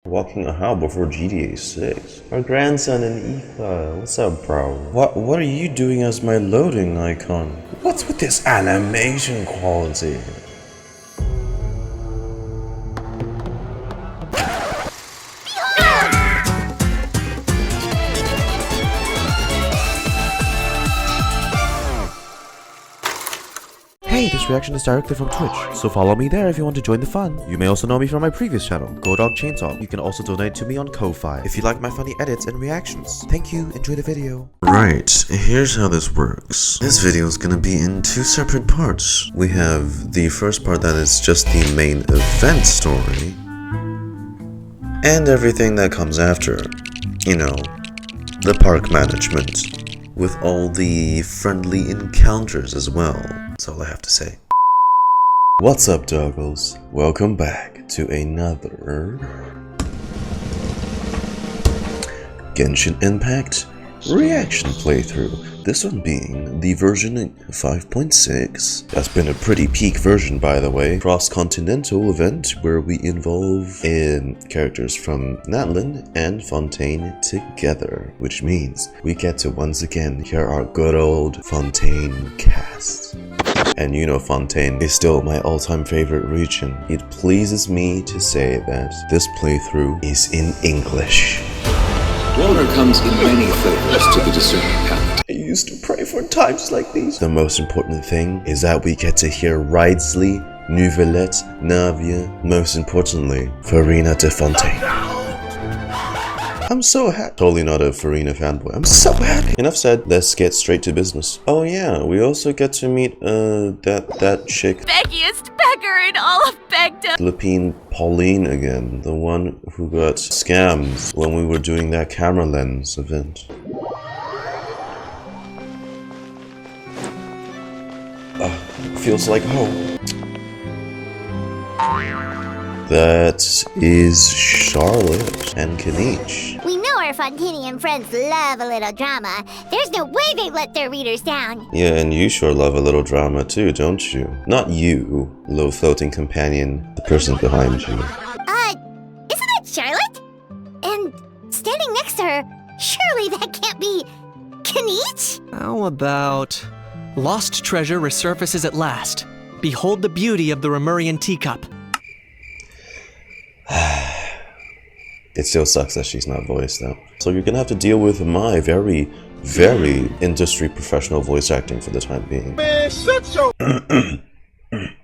Walking a how before GTA 6. Our grandson in Ifa. What's up, bro? What are you doing as my loading icon? What's with this animation quality? Hey, this reaction is directly from Twitch, so follow me there if you want to join the fun. You may also know me from my previous channel, Go Dog Chainsaw. You can also donate to me on Ko-Fi if you like my funny edits and reactions. Thank you, enjoy the video. Right, here's how this works. This video is gonna be in two separate parts. We have the first part that is just the main event story, and everything that comes after. You know, the park management, with all the friendly encounters as well. That's all I have to say. What's up, doggos? Welcome back to another Genshin Impact reaction playthrough. This one being the version 5.6. That's been a pretty peak version, by the way. Cross-continental event where we involve characters from Natlan and Fontaine together, which means we get to once again hear our good old Fontaine cast. And you know Fontaine is still my all-time favorite region. It pleases me to say that this playthrough is in English. Water comes in many flavors to the discerning palate. I used to pray for times like these. The most important thing is that we get to hear Ridesley, Neuvilette, Navia, most importantly, Furina de Fontaine. I'm so happy. Totally not a Furina fanboy. I'm so happy. Enough said, let's get straight to business. Oh yeah, we also get to meet that chick. Beckiest pecker in all of Begdom. Lepine Pauline again, the one who got scammed when we were doing that camera lens event. Feels like home. That is Charlotte and Kinich. We know our Fontanian friends love a little drama. There's no way they let their readers down. Yeah, and you sure love a little drama too, don't you? Not you, low floating companion, the person behind you. Isn't that Charlotte? And standing next to her, surely that can't be Kinich? How about... Lost treasure resurfaces at last. Behold the beauty of the Remurian teacup. It still sucks that she's not voiced though. So you're gonna have to deal with my very, very industry professional voice acting for the time being. Man, shut your...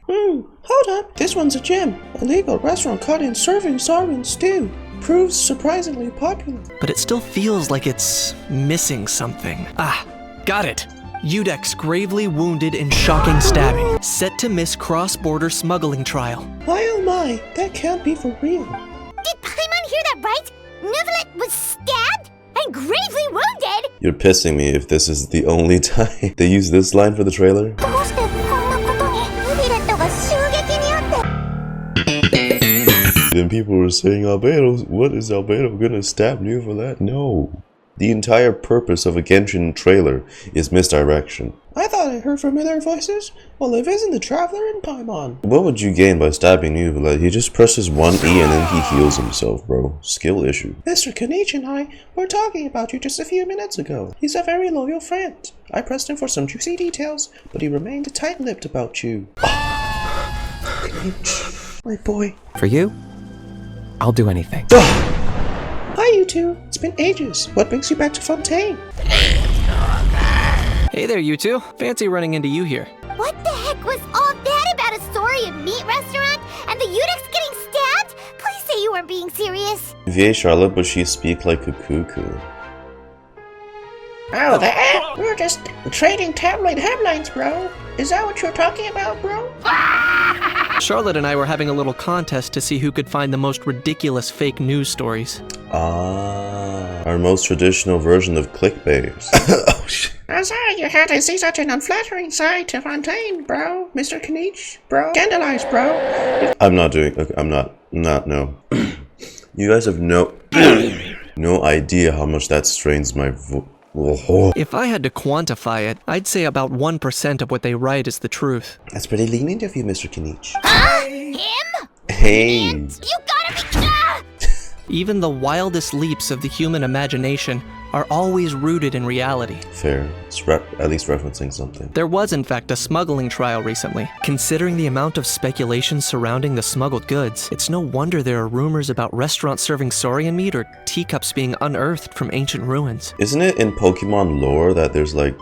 Hold up. This one's a gem. A legal restaurant caught in serving Saurian stew. Proves surprisingly popular. But it still feels like it's missing something. Ah, got it. Udex gravely wounded in shocking stabbing. Set to miss cross-border smuggling trial. Why oh my, that can't be for real. Did Paimon hear that right? Neuvilette was stabbed and gravely wounded? You're pissing me if this is the only time they use this line for the trailer. Then people were saying, Albedo, what is Albedo gonna stab Neuvilette? No. The entire purpose of a Genshin trailer is misdirection. I thought I heard familiar voices. Well, if isn't the Traveler in Paimon. What would you gain by stabbing Neuvilette? He just presses one E and then he heals himself, bro. Skill issue. Mr. Kinich and I were talking about you just a few minutes ago. He's a very loyal friend. I pressed him for some juicy details, but he remained tight-lipped about you. Kinich, my boy. For you, I'll do anything. Hi, you two. It's been ages. What brings you back to Fontaine? Hey there, you two. Fancy running into you here. What the heck was all that about a Saurian meat restaurant and the Udex getting stabbed? Please say you weren't being serious. Vieille Charlotte, but she speak like a cuckoo. Oh, that? We were just trading tabloid headlines, bro. Is that what you're talking about, bro? Charlotte and I were having a little contest to see who could find the most ridiculous fake news stories. Ah, our most traditional version of clickbait. Oh shit. I'm sorry you had to see such an unflattering side to Fontaine, bro. Mr. Kinich, bro. Scandalized, bro. I'm not doing, okay, I'm not, no. You guys have no idea how much that strains my If I had to quantify it, I'd say about 1% of what they write is the truth. That's pretty lenient of you, Mr. Kinich. Him? Hey. You gotta be... Even the wildest leaps of the human imagination are always rooted in reality. Fair. It's at least referencing something. There was, in fact, a smuggling trial recently. Considering the amount of speculation surrounding the smuggled goods, it's no wonder there are rumors about restaurants serving saurian meat or teacups being unearthed from ancient ruins. Isn't it in Pokemon lore that there's like,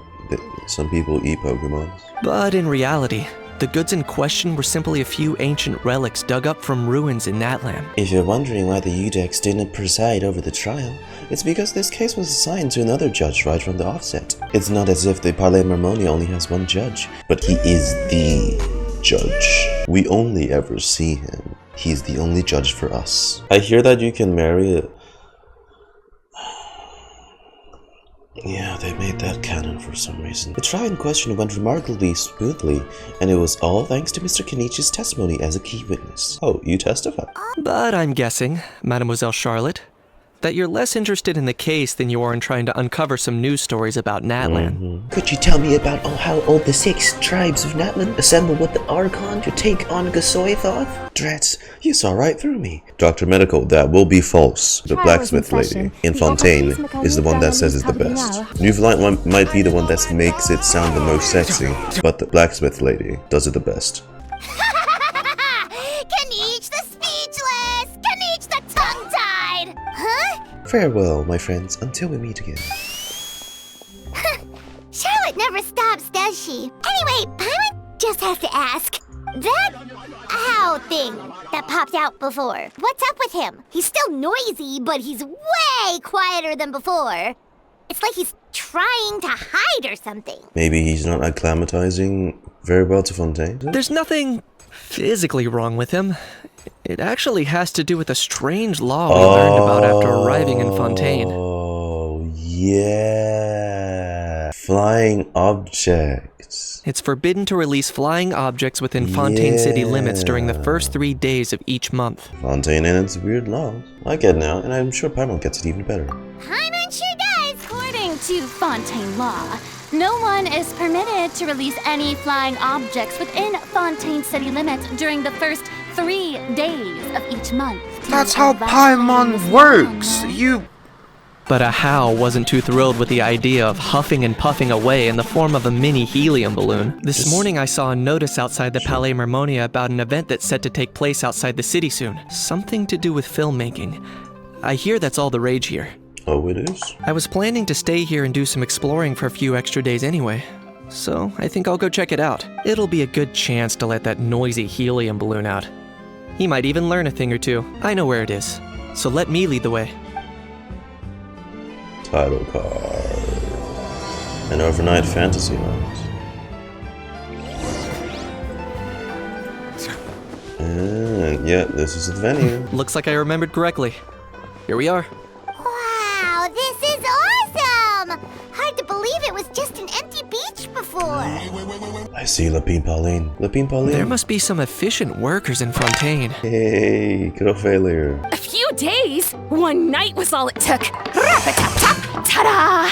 some people eat Pokemons? But in reality, the goods in question were simply a few ancient relics dug up from ruins in Natlan. If you're wondering why the Udex didn't preside over the trial, it's because this case was assigned to another judge right from the offset. It's not as if the Palais Marmonia only has one judge, but he is the judge. We only ever see him. He's the only judge for us. I hear that you can marry a... Yeah, they made that canon for some reason. The trial in question went remarkably smoothly, and it was all thanks to Mr. Kinich's testimony as a key witness. Oh, you testified? But I'm guessing, Mademoiselle Charlotte, that you're less interested in the case than you are in trying to uncover some news stories about Natlan. Could you tell me about how old the 6 tribes of Natlan assembled with the Archon to take on Gasoithoth? Drats, you saw right through me. Dr. Medical, that will be false. The blacksmith lady in Fontaine is the one that says it's the best. Neuvilette might be the one that makes it sound the most sexy, but the blacksmith lady does it the best. Kinich the speechless! Kinich the tongue-tied! Huh? Farewell, my friends, until we meet again. Charlotte never stops, does she? Anyway, Paimon just has to ask. That ow thing that popped out before, what's up with him? He's still noisy, but he's way quieter than before. It's like he's trying to hide or something. Maybe he's not acclimatizing very well to Fontaine? There's nothing physically wrong with him. It actually has to do with a strange law we learned about after arriving in Fontaine. Oh, yeah. Flying objects. It's forbidden to release flying objects within Fontaine city limits during the first 3 days of each month. Fontaine and its weird laws. I get it now, and I'm sure Paimon gets it even better. Paimon sure does. According to Fontaine law, no one is permitted to release any flying objects within Fontaine city limits during the first 3 days of each month. That's how Paimon works! But Ahau wasn't too thrilled with the idea of huffing and puffing away in the form of a mini helium balloon. This morning I saw a notice outside the Palais Marmonia about an event that's set to take place outside the city soon. Something to do with filmmaking. I hear that's all the rage here. Oh, it is? I was planning to stay here and do some exploring for a few extra days anyway. So I think I'll go check it out. It'll be a good chance to let that noisy helium balloon out. He might even learn a thing or two. I know where it is. So let me lead the way. Title card. An overnight fantasy night. And yeah, this is the venue. Looks like I remembered correctly. Here we are. Wow, this is awesome! Hard to believe it was just an empty beach before. I see Lepine Pauline. Lepine Pauline. There must be some efficient workers in Fontaine. Hey, girlfailure. A few days? One night was all it took. Rap-a-tap-tap, ta-da!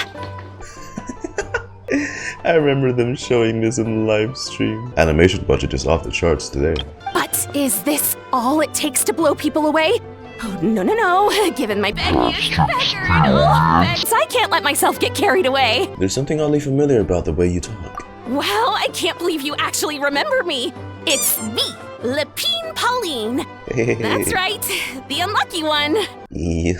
I remember them showing this in the live stream. Animation budget is off the charts today. But is this all it takes to blow people away? Oh, no. Given my baggiest beggar and all of begs, I can't let myself get carried away. There's something oddly familiar about the way you talk. Well, I can't believe you actually remember me. It's me, Lepine Pauline. Hey. That's right, the unlucky one. You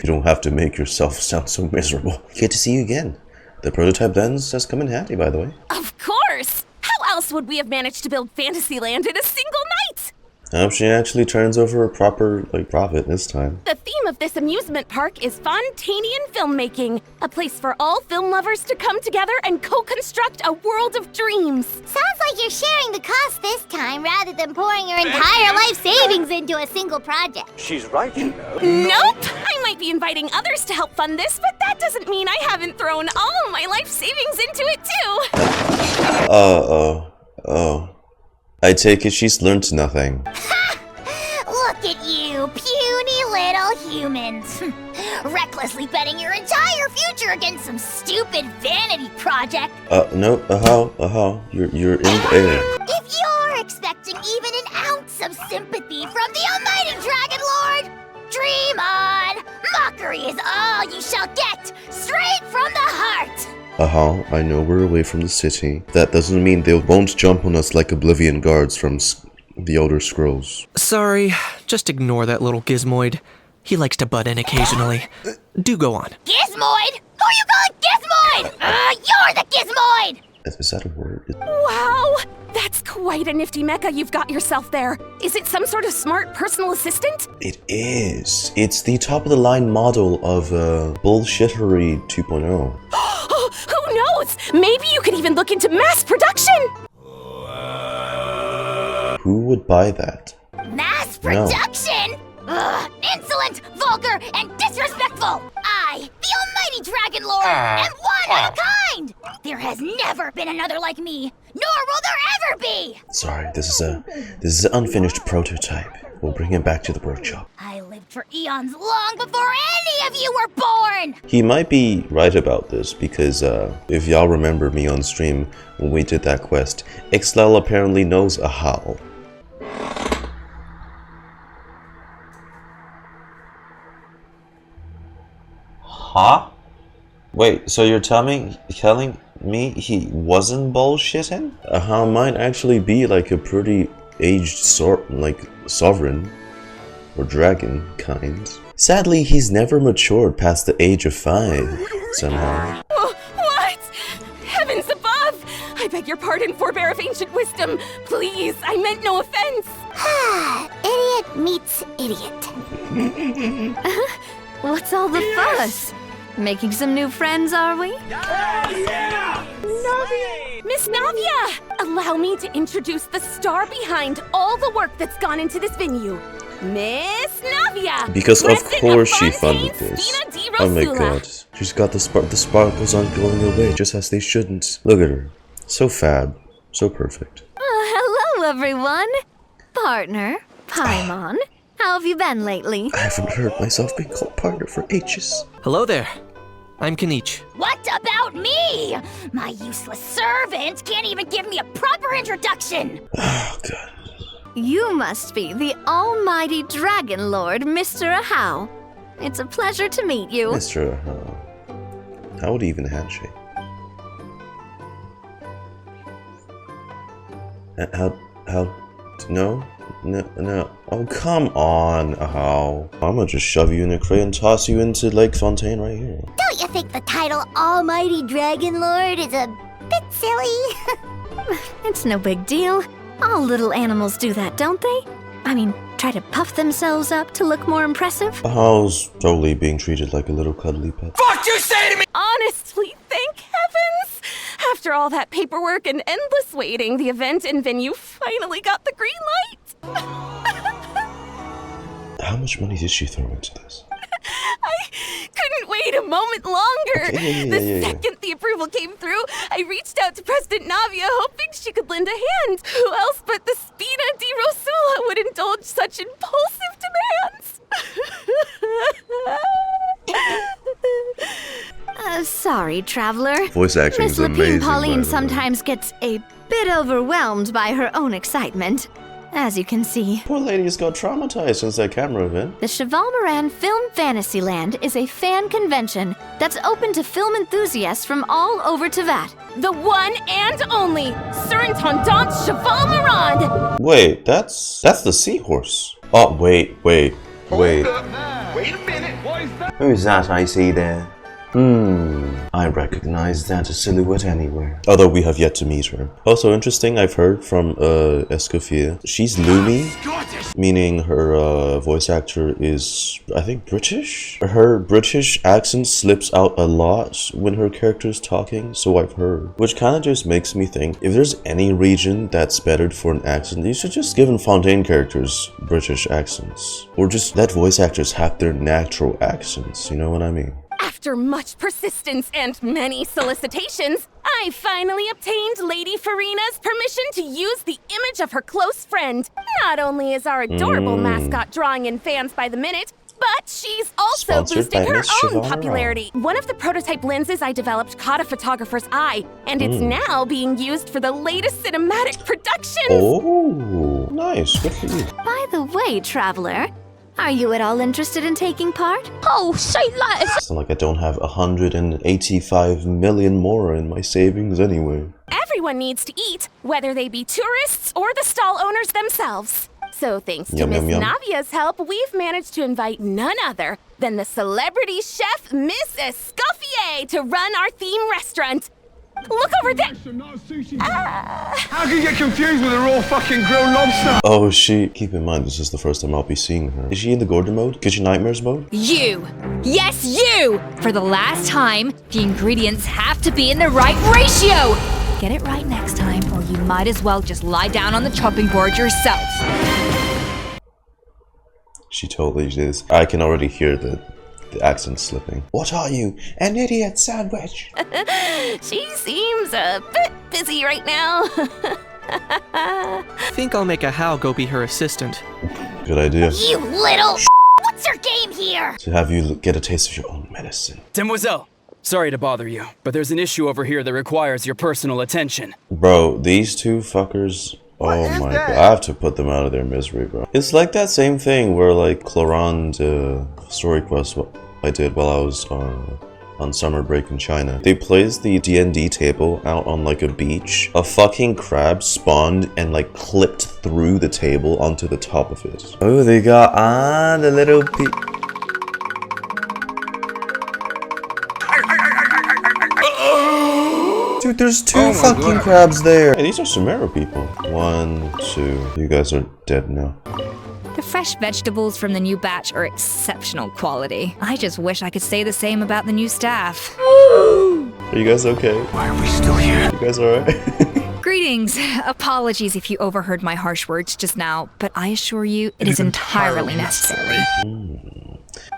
don't have to make yourself sound so miserable. Good to see you again. The prototype lens has come in handy, by the way. Of course! How else would we have managed to build Fantasyland in a single night? I hope she actually turns over a proper, profit this time. The theme of this amusement park is Fontainian filmmaking, a place for all film lovers to come together and co-construct a world of dreams. Sounds like you're sharing the cost this time rather than pouring your entire life savings into a single project. She's right, you know. Nope! I might be inviting others to help fund this, but that doesn't mean I haven't thrown all my life savings into it too. I take it she's learned nothing. Look at you, puny little humans. Recklessly betting your entire future against some stupid vanity project. No, you're in the air. If you're expecting even an ounce of sympathy from the almighty Dragon Lord, Dream on! Mockery is all you shall get, straight from the heart! I know we're away from the city. That doesn't mean they won't jump on us like Oblivion guards from the Elder Scrolls. Sorry, just ignore that little gizmoid. He likes to butt in occasionally. Do go on. Gizmoid? Who you calling Gizmoid? You're the Gizmoid! Is that a word? Wow! That's quite a nifty mecha you've got yourself there. Is it some sort of smart personal assistant? It is. It's the top-of-the-line model of Bullshittery 2.0. Who knows? Maybe you could even look into mass production! Who would buy that? Mass production? Ugh, insolent, vulgar, and disrespectful! I, the almighty Dragon Lord, am one of a kind! There has never been another like me, nor will there ever be! Sorry, this is an unfinished prototype. We'll bring him back to the workshop. I lived for eons long before any of you were born! He might be right about this, because if y'all remember me on stream when we did that quest, Ixlel apparently knows a howl. Huh? Wait, so you're telling me he wasn't bullshitting? How might actually be like a pretty aged sovereign or dragon kind. Sadly, he's never matured past the age of 5 somehow. What? Heavens above! I beg your pardon, forebear of ancient wisdom. Please, I meant no offense. Idiot meets idiot. What's all the fuss? Making some new friends, are we? Miss Navia! Allow me to introduce the star behind all the work that's gone into this venue. Miss Navia! Because of President course she Fontaine funded this. Spina di Oh my Rosula. god. She's got the sparkles aren't going away just as they shouldn't. Look at her. So fab. So perfect. Hello, everyone. Partner, Paimon. How have you been lately? I haven't heard myself being called partner for ages. Hello there. I'm Kinich. What about me? My useless servant can't even give me a proper introduction. Oh god. You must be the almighty Dragon Lord, Mr. Ahau. It's a pleasure to meet you. Mr. How would he even handshake? No. Oh, come on, Ahau. I'm gonna just shove you in a crate and toss you into Lake Fontaine right here. Don't you think the title Almighty Dragon Lord is a bit silly? It's no big deal. All little animals do that, don't they? I mean, try to puff themselves up to look more impressive. Ahau's totally being treated like a little cuddly pet. Honestly, thank heavens! After all that paperwork and endless waiting, the event and venue finally got the green light. How much money did she throw into this? I couldn't wait a moment longer. Okay, The second the approval came through, I reached out to President Navia, hoping she could lend a hand. Who else but the Spina di Rosula would indulge such impulsive demands? Sorry, traveler. Voice acting Miss is amazing. Lepine Pauline by the way. sometimes gets a bit overwhelmed by her own excitement. As you can see, Poor lady's got traumatized since that camera event. the Chevalmoran Film Fantasyland is a fan convention that's open to film enthusiasts from all over Tevat. The one and only Surintendant Chevalmoran! Wait, that's the seahorse. Oh, wait. Wait a minute, what is that? Who's that I see there? I recognize that silhouette anywhere. Although we have yet to meet her. Also interesting, I've heard from Escoffier. She's Lumi, meaning her voice actor is, I think, British? Her British accent slips out a lot when her character's talking, so I've heard. Which kind of just makes me think, if there's any region that's bettered for an accent, you should just give Fontaine characters British accents. Or just let voice actors have their natural accents, you know what I mean? After much persistence and many solicitations, I finally obtained Lady Furina's permission to use the image of her close friend. Not only is our adorable mascot drawing in fans by the minute, but she's also Sponsored boosting by her Miss own Chevalmoran. popularity. One of the prototype lenses I developed caught a photographer's eye, and it's now being used for the latest cinematic productions. Oh, nice. Good for you. By the way, traveler, Are you at all interested in taking part? Oh, say less! It's not like I don't have 185 million more in my savings anyway. Everyone needs to eat, whether they be tourists or the stall owners themselves. So thanks to Miss Navia's help, we've managed to invite none other than the celebrity chef Miss Escoffier to run our theme restaurant. Look over there! How can you get confused with a raw fucking grilled lobster? Oh, is she? Keep in mind, this is the first time I'll be seeing her. Is she in the Gordon mode? Kitchen Nightmares mode? You! Yes, you! For the last time, the ingredients have to be in the right ratio! Get it right next time, or you might as well just lie down on the chopping board yourself. She totally is. I can already hear the accent slipping. What are you? An idiot sandwich? She seems a bit busy right now. Think I'll make a Hao go be her assistant. Good idea. You little what's your game here? To have you get a taste of your own medicine. Demoiselle, sorry to bother you, but there's an issue over here that requires your personal attention. Bro, these two fuckers. Oh my god, I have to put them out of their misery, bro. It's like that same thing where like Cloran story quest I did while I was on summer break in China. They placed the D&D table out on like a beach. A fucking crab spawned and like clipped through the table onto the top of it. Oh, they got the little Dude, there's two fucking crabs there. Hey, these are Sumera people. 1, 2. You guys are dead now. The fresh vegetables from the new batch are exceptional quality. I just wish I could say the same about the new staff. Are you guys okay? Why are we still here? You guys alright? Greetings. Apologies if you overheard my harsh words just now, but I assure you it is entirely necessary.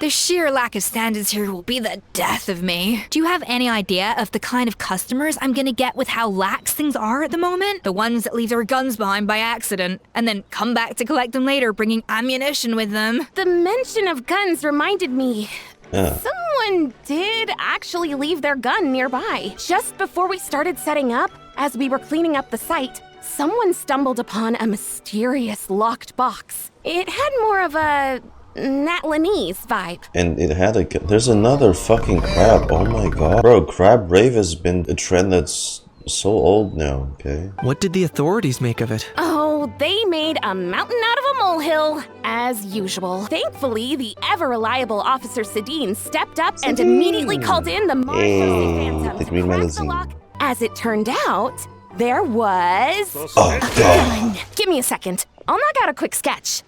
The sheer lack of standards here will be the death of me. Do you have any idea of the kind of customers I'm gonna get with how lax things are at the moment? The ones that leave their guns behind by accident, and then come back to collect them later bringing ammunition with them. The mention of guns reminded me. Someone did actually leave their gun nearby. Just before we started setting up, as we were cleaning up the site, someone stumbled upon a mysterious locked box. It had more of a Natlanese vibe. And it had a... There's another fucking crab. Oh my god. Bro, crab rave has been a trend that's so old now, okay? What did the authorities make of it? Oh, they made a mountain out of a molehill, as usual. Thankfully, the ever-reliable Officer Sedine stepped up and immediately called in the Phantom the green magazine. As it turned out, there was... Oh god. Give me a second. I'll knock out a quick sketch.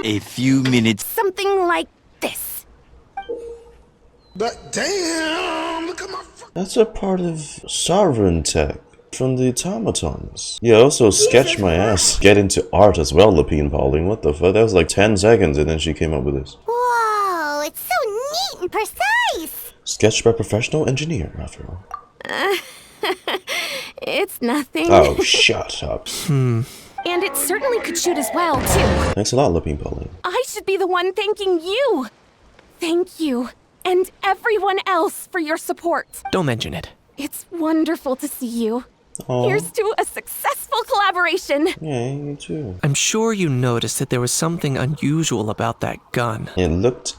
A few minutes. Something like this. But damn, look at my... That's a part of sovereign tech from the automatons. Yeah, also sketch my ass. Get into art as well, Lepine Pauline. What the fuck? That was like 10 seconds and then she came up with this. Whoa, it's so neat and precise. Sketched by a professional engineer, after all. It's nothing. Oh, shut up. And it certainly could shoot as well, too. Thanks a lot, Lepine Pauline. I should be the one thanking you. Thank you. And everyone else for your support. Don't mention it. It's wonderful to see you. Aww. Here's to a successful collaboration. Yeah, you too. I'm sure you noticed that there was something unusual about that gun. It looked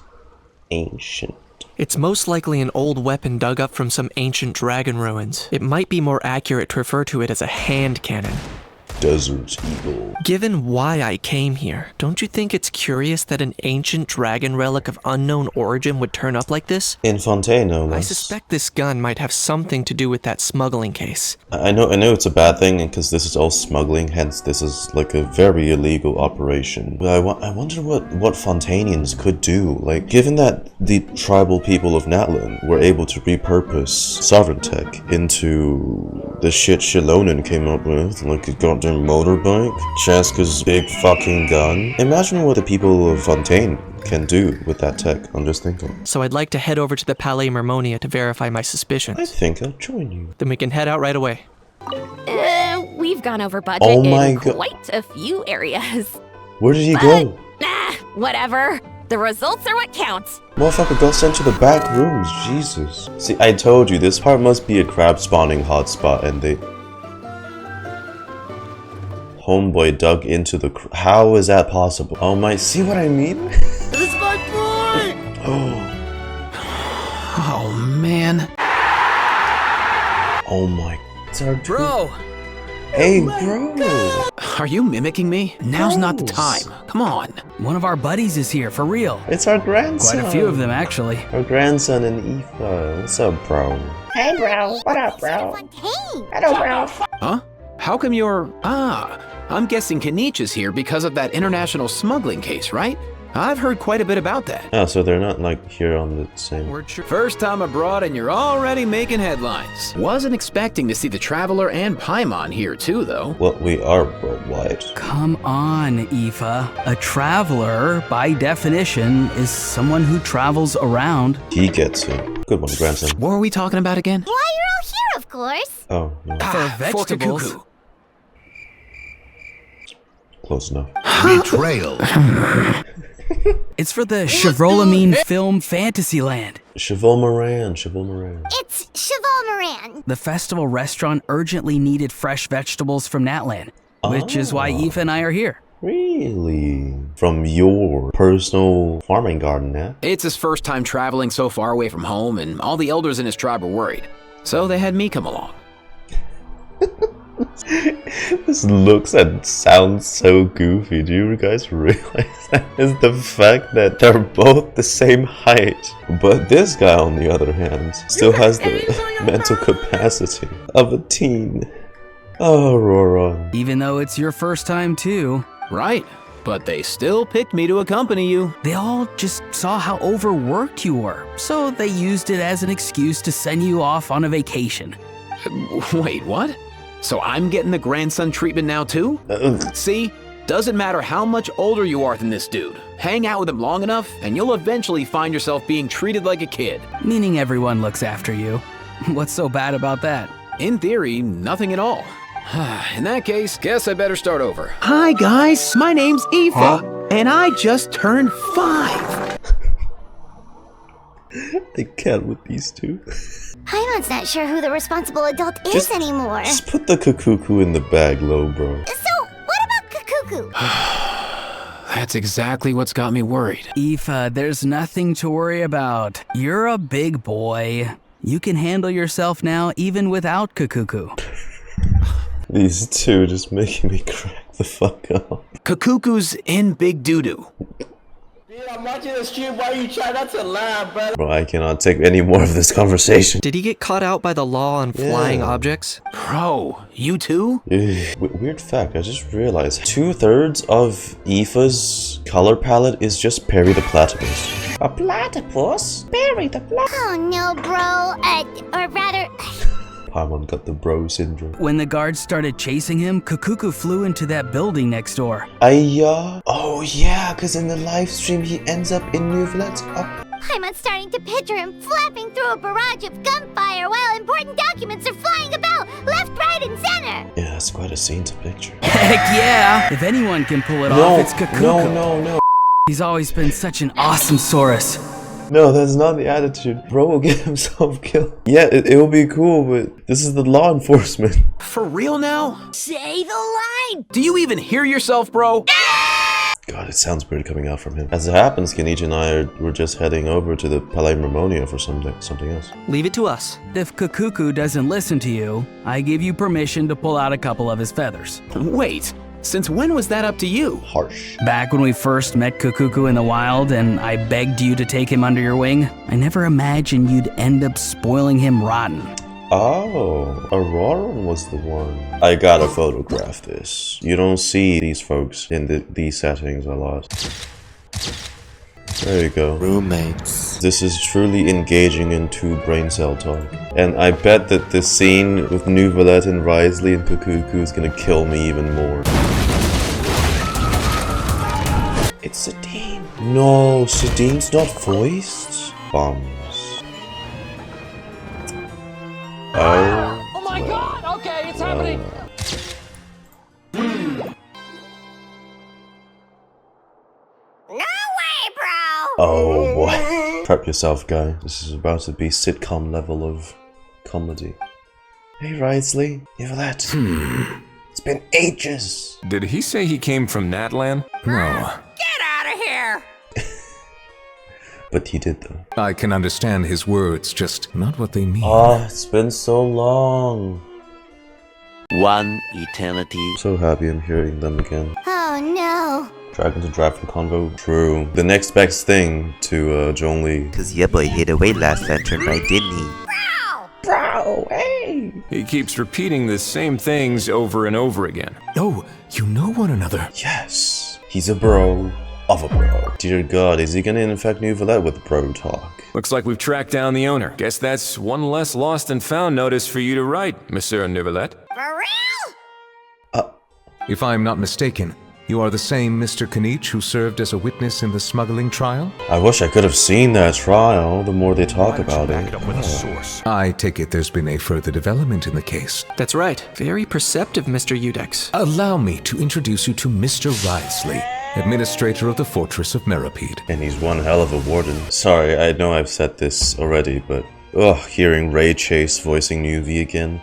ancient. It's most likely an old weapon dug up from some ancient dragon ruins. It might be more accurate to refer to it as a hand cannon. Desert Eagle. Given why I came here, don't you think it's curious that an ancient dragon relic of unknown origin would turn up like this? In Fontaine, no less. I suspect this gun might have something to do with that smuggling case. I know it's a bad thing because this is all smuggling, hence this is like a very illegal operation. But I wonder what Fontainians could do. Like, given that the tribal people of Natlan were able to repurpose sovereign tech into the shit Shilonen came up with, like a goddamn motorbike, Chaska's big fucking gun. Imagine what the people of Fontaine can do with that tech. I'm just thinking. So I'd like to head over to the Palais Mermonia to verify my suspicions. I think I'll join you. Then we can head out right away. We've gone over budget Oh my in God. quite a few areas. Where did he go? Whatever. The results are what counts. Motherfucker got sent to the back rooms. Jesus. See, I told you, this part must be a crab spawning hotspot and they... Homeboy dug into the how is that possible? Oh my, see what I mean? It's my boy! Oh, man. Oh my, it's our Bro! Hey, bro! Are you mimicking me? Now's not the time. Come on. One of our buddies is here, for real. It's our grandson. Quite a few of them, actually. Our grandson and Ifa. What's up, bro? Hey, bro. What up, bro? Hello, bro. Huh? How come you're... I'm guessing Kinich is here because of that international smuggling case, right? I've heard quite a bit about that. Ah, so they're not like here on the same... First time abroad and you're already making headlines. Wasn't expecting to see the Traveler and Paimon here too, though. Well, we are worldwide. Come on, Ifa. A traveler, by definition, is someone who travels around. He gets it. Good one, grandson. What were we talking about again? Why, you're all here, of course. Oh, no. For vegetables. Close enough. Betrayal. It's for the Chevrolamine Film Fantasyland. Cheval Moran. It's Cheval Moran. The festival restaurant urgently needed fresh vegetables from Natlan, which is why Ifa and I are here. Really? From your personal farming garden, eh? It's his first time traveling so far away from home, and all the elders in his tribe were worried. So they had me come along. This looks and sounds so goofy. Do you guys realize that? Is the fact that they're both the same height. But this guy, on the other hand, still has the mental capacity of a teen. Oh, Ororon. Even though it's your first time too. Right, but they still picked me to accompany you. They all just saw how overworked you were, so they used it as an excuse to send you off on a vacation. Wait, what? So I'm getting the grandson treatment now too? See? Doesn't matter how much older you are than this dude. Hang out with him long enough, and you'll eventually find yourself being treated like a kid. Meaning everyone looks after you. What's so bad about that? In theory, nothing at all. In that case, guess I better start over. Hi guys, my name's Ifa, and I just turned 5. I can't with these two. Paimon's not sure who the responsible adult is anymore. Just put the Kakuku in the bag low, bro. So, what about Kakuku? That's exactly what's got me worried. Ifa, there's nothing to worry about. You're a big boy. You can handle yourself now even without Kakuku. These two just making me crack the fuck up. Kakuku's in big doo-doo. Dude, I'm watching the stream while you try not to laugh, bro. Bro, I cannot take any more of this conversation. Did he get caught out by the law on flying objects? Bro, you too? Weird fact, I just realized 2/3 of Ifa's color palette is just Perry the Platypus. A platypus? Perry the platypus? Oh no, bro. Or rather... Paimon got the bro syndrome. When the guards started chasing him, Kakuku flew into that building next door. Oh yeah, because in the live stream he ends up in Neuvilette. I'm starting to picture him flapping through a barrage of gunfire while important documents are flying about left, right, and center. Yeah, it's quite a scene to picture. Heck yeah! If anyone can pull it off, it's Kakuku. No. He's always been such an awesome Saurus. No, that's not the attitude. Bro will get himself killed. Yeah, it will be cool, but this is the law enforcement. For real now? Say the line! Do you even hear yourself, bro? God, it sounds weird coming out from him. As it happens, Kinich and I were just heading over to the Palais Mermonia for something else. Leave it to us. If Kakuku doesn't listen to you, I give you permission to pull out a couple of his feathers. Wait, since when was that up to you? Harsh. Back when we first met Kakuku in the wild and I begged you to take him under your wing, I never imagined you'd end up spoiling him rotten. Oh, Ororon was the one. I gotta photograph this. You don't see these folks in these settings a lot. There you go. Roommates. This is truly engaging in two brain cell talk. And I bet that this scene with Neuvilette and Risley and Kakuku is gonna kill me even more. It's Sidine. No, Sidine's not voiced? Bombs. Oh my god! Okay, it's happening! No way, bro! Oh boy. Prep yourself, guy. This is about to be sitcom level of comedy. Hey, Risley. Neuvilette. It's been ages. Did he say he came from Natlan? No. Get out of here! But he did though. I can understand his words, just not what they mean. Oh, it's been so long. One eternity. So happy I'm hearing them again. Oh no. Dragon to Dragon convo. True. The next best thing to Zhongli. Cause your boy hid away last lantern, right, didn't he? Bro, hey! He keeps repeating the same things over and over again. Oh, you know one another. Yes. He's a bro of a bro. Dear God, is he gonna infect Neuvilette with bro talk? Looks like we've tracked down the owner. Guess that's one less lost and found notice for you to write, Monsieur Neuvilette. For real? If I'm not mistaken, you are the same Mr. Kinich who served as a witness in the smuggling trial? I wish I could have seen that trial the more they talk about it. I take it there's been a further development in the case. That's right. Very perceptive, Mr. Udex. Allow me to introduce you to Mr. Risley, administrator of the Fortress of Meripede. And he's one hell of a warden. Sorry, I know I've said this already, but hearing Ray Chase voicing Nuvie again.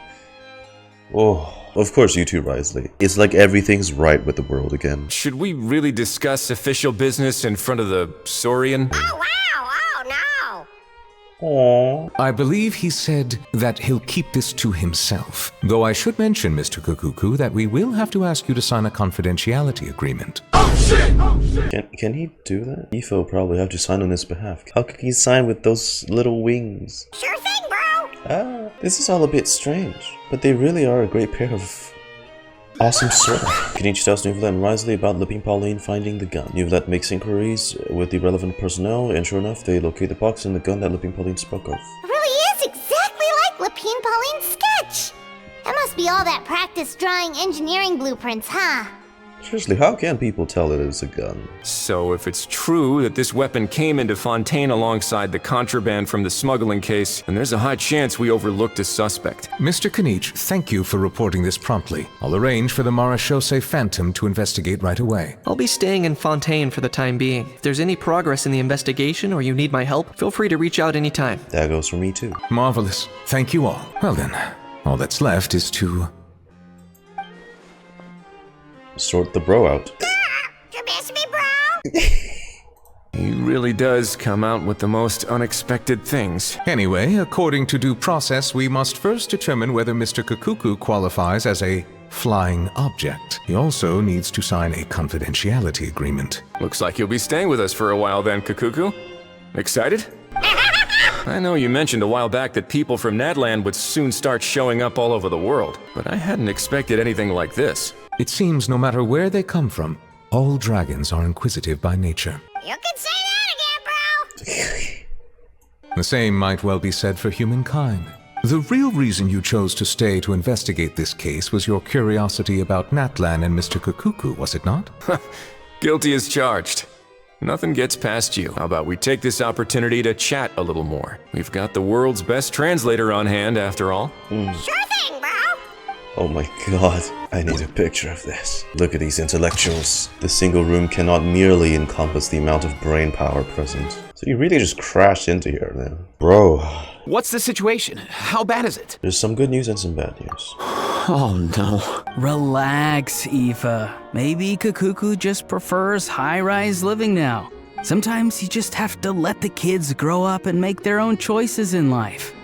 Oh, of course you too, Risley. It's like everything's right with the world again. Should we really discuss official business in front of the Saurian? Oh wow, oh no. Aww. I believe he said that he'll keep this to himself. Though I should mention, Mr. Kukuku, that we will have to ask you to sign a confidentiality agreement. Can he do that? Ifa will probably have to sign on his behalf. How could he sign with those little wings? Sure thing, bro. This is all a bit strange, but they really are a great pair of awesome swords. Kinich tells Neuvilette and Risley about Lepine Pauline finding the gun. Neuvilette makes inquiries with the relevant personnel, and sure enough, they locate the box and the gun that Lepine Pauline spoke of. It really is exactly like Lepine Pauline's sketch. That must be all that practice drawing engineering blueprints, huh? Seriously, how can people tell it is a gun? So if it's true that this weapon came into Fontaine alongside the contraband from the smuggling case, then there's a high chance we overlooked a suspect. Mr. Kinich, thank you for reporting this promptly. I'll arrange for the Marechaussee Phantom to investigate right away. I'll be staying in Fontaine for the time being. If there's any progress in the investigation or you need my help, feel free to reach out anytime. That goes for me too. Marvelous. Thank you all. Well then, all that's left is to sort the bro out. You miss me, bro? He really does come out with the most unexpected things. Anyway, according to due process, we must first determine whether Mr. Kukuku qualifies as a flying object. He also needs to sign a confidentiality agreement. Looks like you'll be staying with us for a while then, Kukuku. Excited? I know you mentioned a while back that people from Natlan would soon start showing up all over the world, but I hadn't expected anything like this. It seems no matter where they come from, all dragons are inquisitive by nature. You can say that again, bro. The same might well be said for humankind. The real reason you chose to stay to investigate this case was your curiosity about Natlan and Mr. Kukuku, was it not? Guilty as charged. Nothing gets past you. How about we take this opportunity to chat a little more? We've got the world's best translator on hand, after all. Sure thing, bro. Oh my god, I need a picture of this. Look at these intellectuals. The single room cannot nearly encompass the amount of brain power present. So you really just crashed into here, man. Bro. What's the situation? How bad is it? There's some good news and some bad news. Oh no. Relax, Ifa. Maybe Kukuku just prefers high-rise living now. Sometimes you just have to let the kids grow up and make their own choices in life.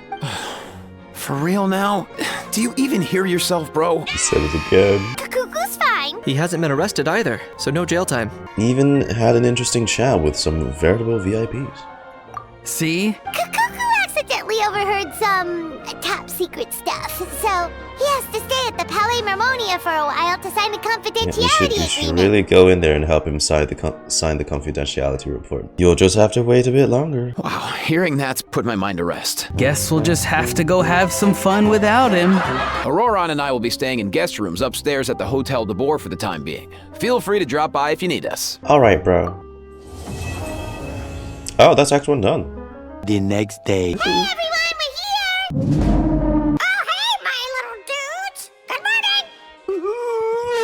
For real now? Do you even hear yourself, bro? He said it again. Kukuku's fine. He hasn't been arrested either, so no jail time. He even had an interesting chat with some veritable VIPs. See? Kukuku accidentally overheard some top secret stuff, so he has to stay at the Palais Mermonia for a while to sign a confidentiality You should agreement. really go in there and help him sign the confidentiality report. You'll just have to wait a bit longer. Wow, hearing that's put my mind to rest. Guess we'll just have to go have some fun without him. Ororon and I will be staying in guest rooms upstairs at the Hotel de Boer for the time being. Feel free to drop by if you need us. Alright, bro. Oh, that's Act 1 done. The next day. Hey everyone, we're here! Oh hey, my little dudes! Good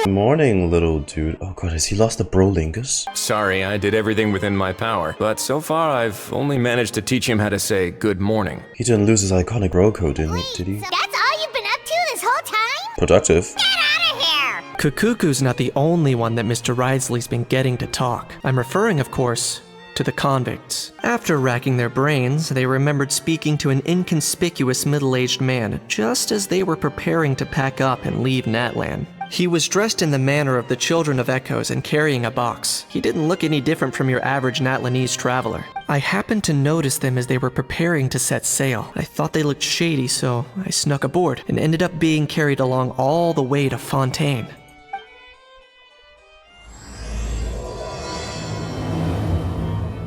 morning! Morning, little dude. Oh god, has he lost the brolingus? Sorry, I did everything within my power, but so far I've only managed to teach him how to say good morning. He didn't lose his iconic bro code, did he? That's all you've been up to this whole time? Productive. Get out of here! Kukuku's not the only one that Mr. Ridesley's been getting to talk. I'm referring, of course, to the convicts. After racking their brains, they remembered speaking to an inconspicuous middle-aged man just as they were preparing to pack up and leave Natlan. He was dressed in the manner of the Children of Echoes and carrying a box. He didn't look any different from your average Natlanese traveler. I happened to notice them as they were preparing to set sail. I thought they looked shady, so I snuck aboard and ended up being carried along all the way to Fontaine.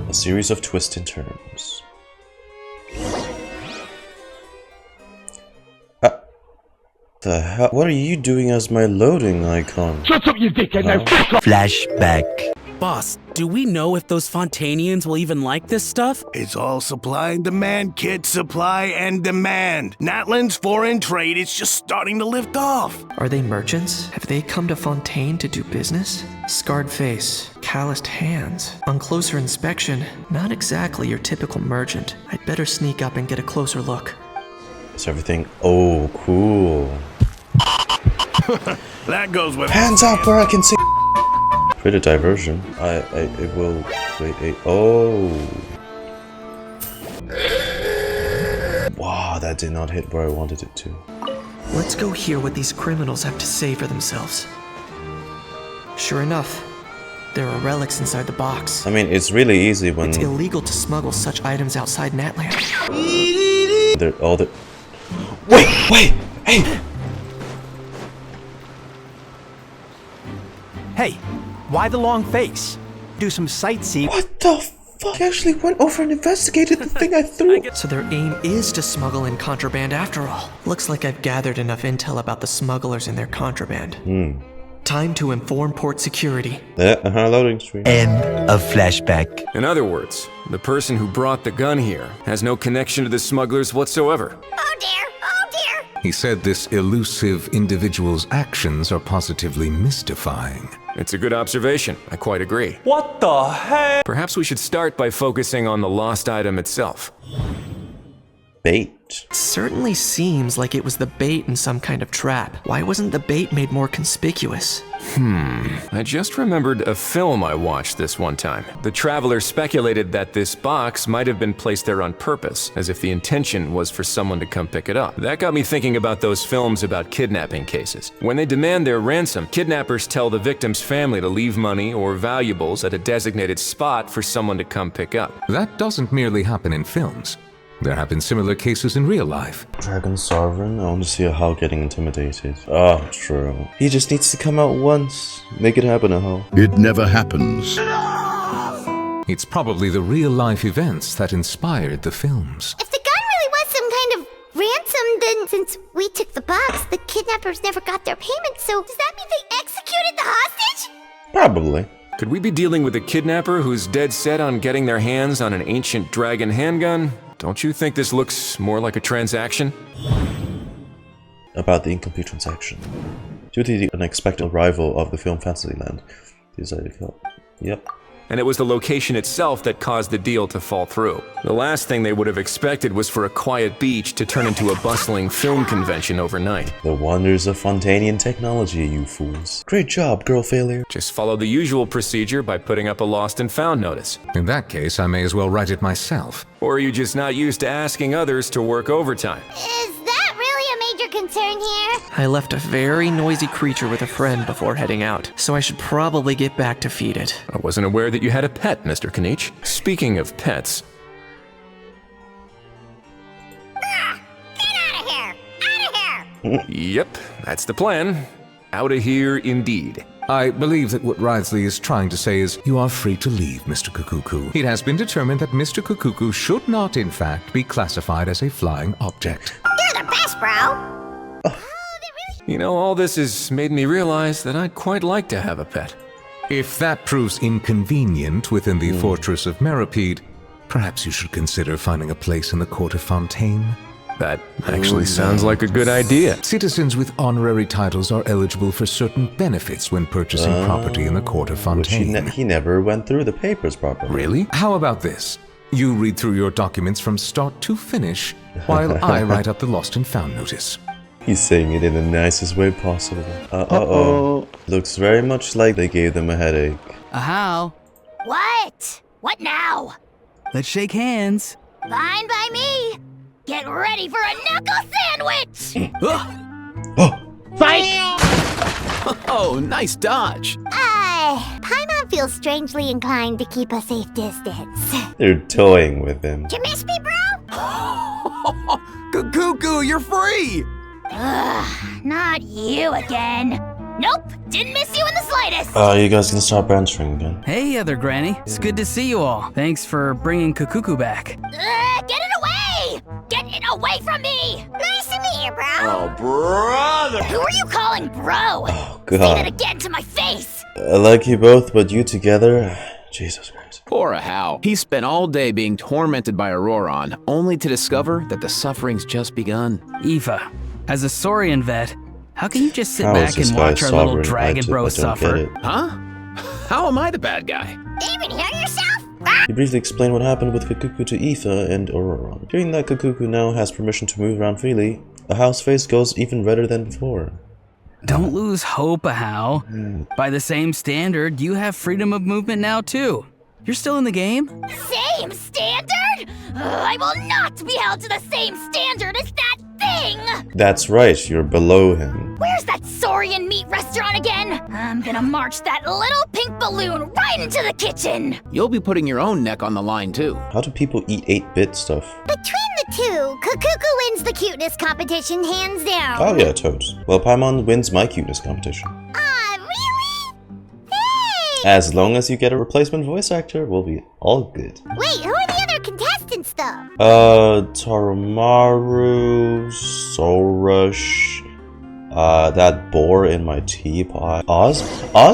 A series of twists and turns. The hell? What are you doing as my loading icon? Shut up, you dickhead! Now fuck off! Flashback. Boss, do we know if those Fontainians will even like this stuff? It's all supply and demand, kid. Supply and demand. Natlan's foreign trade is just starting to lift off. Are they merchants? Have they come to Fontaine to do business? Scarred face, calloused hands. On closer inspection, not exactly your typical merchant. I'd better sneak up and get a closer look. Is everything? Oh, cool. That goes with hands up where I can see. Pretty diversion. It will wait. Oh. Wow, that did not hit where I wanted it to. Let's go hear what these criminals have to say for themselves. Sure enough, there are relics inside the box. I mean, it's really easy when it's illegal to smuggle such items outside Natlan. They're all the. Wait, hey! Hey, why the long face? Do some sightseeing. What the fuck? I actually went over and investigated the thing I threw. So their aim is to smuggle in contraband after all. Looks like I've gathered enough intel about the smugglers and their contraband. Time to inform port security. Loading screen. End of flashback. In other words, the person who brought the gun here has no connection to the smugglers whatsoever. Oh dear! Oh dear! He said this elusive individual's actions are positively mystifying. It's a good observation. I quite agree. What the heck? Perhaps we should start by focusing on the lost item itself. Bait. It certainly seems like it was the bait in some kind of trap. Why wasn't the bait made more conspicuous? I just remembered a film I watched this one time. The traveler speculated that this box might have been placed there on purpose, as if the intention was for someone to come pick it up. That got me thinking about those films about kidnapping cases. When they demand their ransom, kidnappers tell the victim's family to leave money or valuables at a designated spot for someone to come pick up. That doesn't merely happen in films. There have been similar cases in real life. Dragon Sovereign? I want to see a Hal getting intimidated. Oh, true. He just needs to come out once. Make it happen, Hal. It never happens. It's probably the real-life events that inspired the films. If the gun really was some kind of ransom, then since we took the box, the kidnappers never got their payment, so does that mean they executed the hostage? Probably. Could we be dealing with a kidnapper who's dead set on getting their hands on an ancient dragon handgun? Don't you think this looks more like a transaction? About the incomplete transaction. Due to the unexpected arrival of the film Fantasyland, decided to Yep. And it was the location itself that caused the deal to fall through. The last thing they would have expected was for a quiet beach to turn into a bustling film convention overnight. The wonders of Fontainian technology, you fools. Great job, girl failure. Just follow the usual procedure by putting up a lost and found notice. In that case, I may as well write it myself. Or are you just not used to asking others to work overtime? Is that really a major concern here? I left a very noisy creature with a friend before heading out, so I should probably get back to feed it. I wasn't aware that you had a pet, Mr. Kinich. Speaking of pets... Get out of here! Out of here! Yep, that's the plan. Out of here indeed. I believe that what Ridesley is trying to say is, you are free to leave, Mr. Kukuku. It has been determined that Mr. Kukuku should not, in fact, be classified as a flying object. You're the best, bro! You know, all this has made me realize that I'd quite like to have a pet. If that proves inconvenient within the fortress of Meripede, perhaps you should consider finding a place in the court of Fontaine. That actually sounds like a good idea. Citizens with honorary titles are eligible for certain benefits when purchasing property in the court of Fontaine. He never went through the papers properly. Really? How about this? You read through your documents from start to finish, while I write up the lost and found notice. He's saying it in the nicest way possible. Uh-oh. Looks very much like they gave them a headache. How? What? What now? Let's shake hands. Fine by me. Get ready for a knuckle sandwich! Fight! Oh, nice dodge. Paimon feels strangely inclined to keep a safe distance. They're toying with him. You miss me, bro? Cuckoo, you're free! Ugh, not you again. Nope, didn't miss you in the slightest. You guys can start bantering again. Hey, other granny. It's good to see you all. Thanks for bringing Kukuku back. Get it away! Get it away from me! Nice to meet you, bro. Oh, brother! Who are you calling bro? Oh, Say that God. again to my face. I like you both, but you together? Jesus Christ. Poor How. He spent all day being tormented by Ororon, only to discover that the suffering's just begun. Ifa, as a Saurian vet, how can you just sit How back is this and guy watch our little sovereign? dragon bro I don't get suffer? it. Huh? How am I the bad guy? Even hear yourself? He briefly explained what happened with Kukuku to Ifa and Ororon. Hearing that Kukuku now has permission to move around freely, Ahao's face goes even redder than before. Don't lose hope, Ahao. By the same standard, you have freedom of movement now too. You're still in the game? Same standard? I will not be held to the same standard as that thing! That's right, you're below him. Where's that Saurian meat restaurant again? I'm gonna march that little pink balloon right into the kitchen! You'll be putting your own neck on the line too. How do people eat 8-bit stuff? Between the two, Kukuku wins the cuteness competition hands down. Oh yeah, totes. Well, Paimon wins my cuteness competition. Really? Hey! As long as you get a replacement voice actor, we'll be all good. Wait, who are the other contestants though? Tarumaru, Sorush, that boar in my teapot. Oz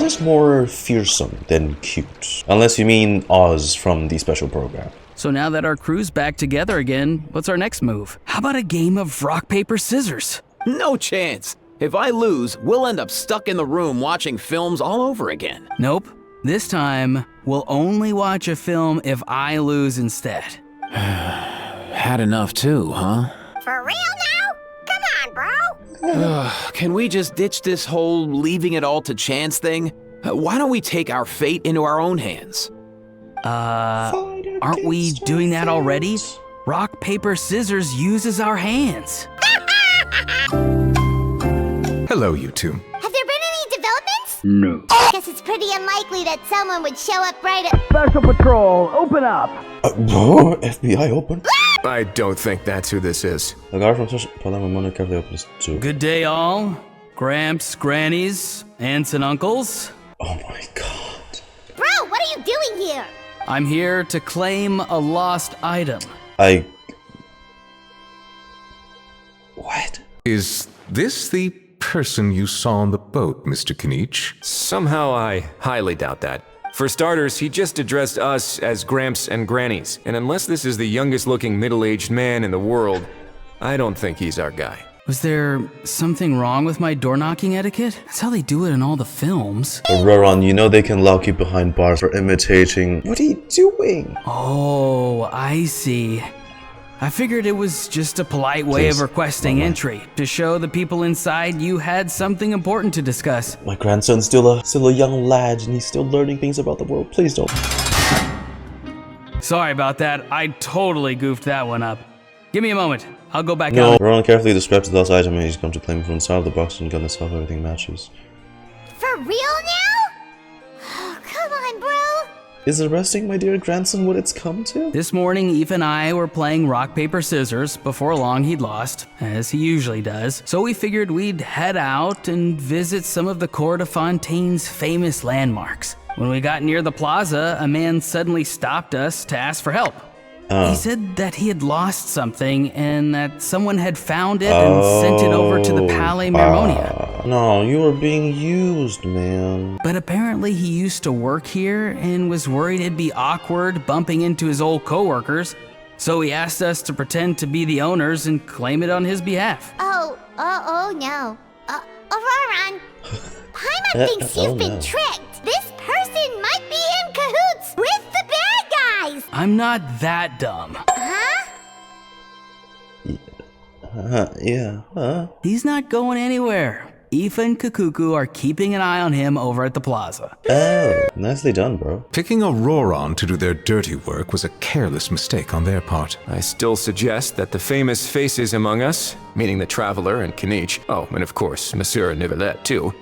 is more fearsome than cute. Unless you mean Oz from the special program. So now that our crew's back together again, what's our next move? How about a game of rock, paper, scissors? No chance. If I lose, we'll end up stuck in the room watching films all over again. Nope. This time, we'll only watch a film if I lose instead. Had enough too, huh? For real now? Come on, bro. Can we just ditch this whole leaving it all to chance thing? Why don't we take our fate into our own hands? Aren't we doing that already? Rock, paper, scissors uses our hands. Hello, you two. Have there been any developments? No. Guess it's pretty unlikely that someone would show up right at— Special Patrol, open up. FBI open? I don't think that's who this is. A guard from Palermo carefully opens too. Good day, all. Gramps, grannies, aunts, and uncles. Oh my god. Bro, what are you doing here? I'm here to claim a lost item. What? Is this the person you saw on the boat, Mr. Kinich? Somehow I highly doubt that. For starters, he just addressed us as Gramps and Grannies, and unless this is the youngest looking middle-aged man in the world, I don't think he's our guy. Was there something wrong with my door-knocking etiquette? That's how they do it in all the films. Ororon, you know they can lock you behind bars for imitating. What are you doing? Oh, I see. I figured it was just a polite way of requesting entry, to show the people inside you had something important to discuss. My grandson's still a young lad and he's still learning things about the world. Please don't. Sorry about that. I totally goofed that one up. Give me a moment. I'll go back No, out. Ororon carefully describes the lost item and he's come to claim from inside of the box and gun itself everything matches. For real now? Oh, come on, bro. Is arresting my dear grandson what it's come to? This morning, Eve and I were playing rock, paper, scissors. Before long, he'd lost, as he usually does. So we figured we'd head out and visit some of the Cour de Fontaine's famous landmarks. When we got near the plaza, a man suddenly stopped us to ask for help. He said that he had lost something and that someone had found it and sent it over to the Palais Mermonia. No, you were being used, man. But apparently he used to work here and was worried it'd be awkward bumping into his old coworkers. So he asked us to pretend to be the owners and claim it on his behalf. Oh no. Ororon, Paimon thinks you've been tricked. This person might be in cahoots with the bad guys. I'm not that dumb. Huh? Yeah, He's not going anywhere. Ifa and Kukuku are keeping an eye on him over at the plaza. Oh, nicely done, bro. Picking Ororon to do their dirty work was a careless mistake on their part. I still suggest that the famous faces among us, meaning the Traveler and Kinich, oh, and of course, Monsieur Neuvilette too,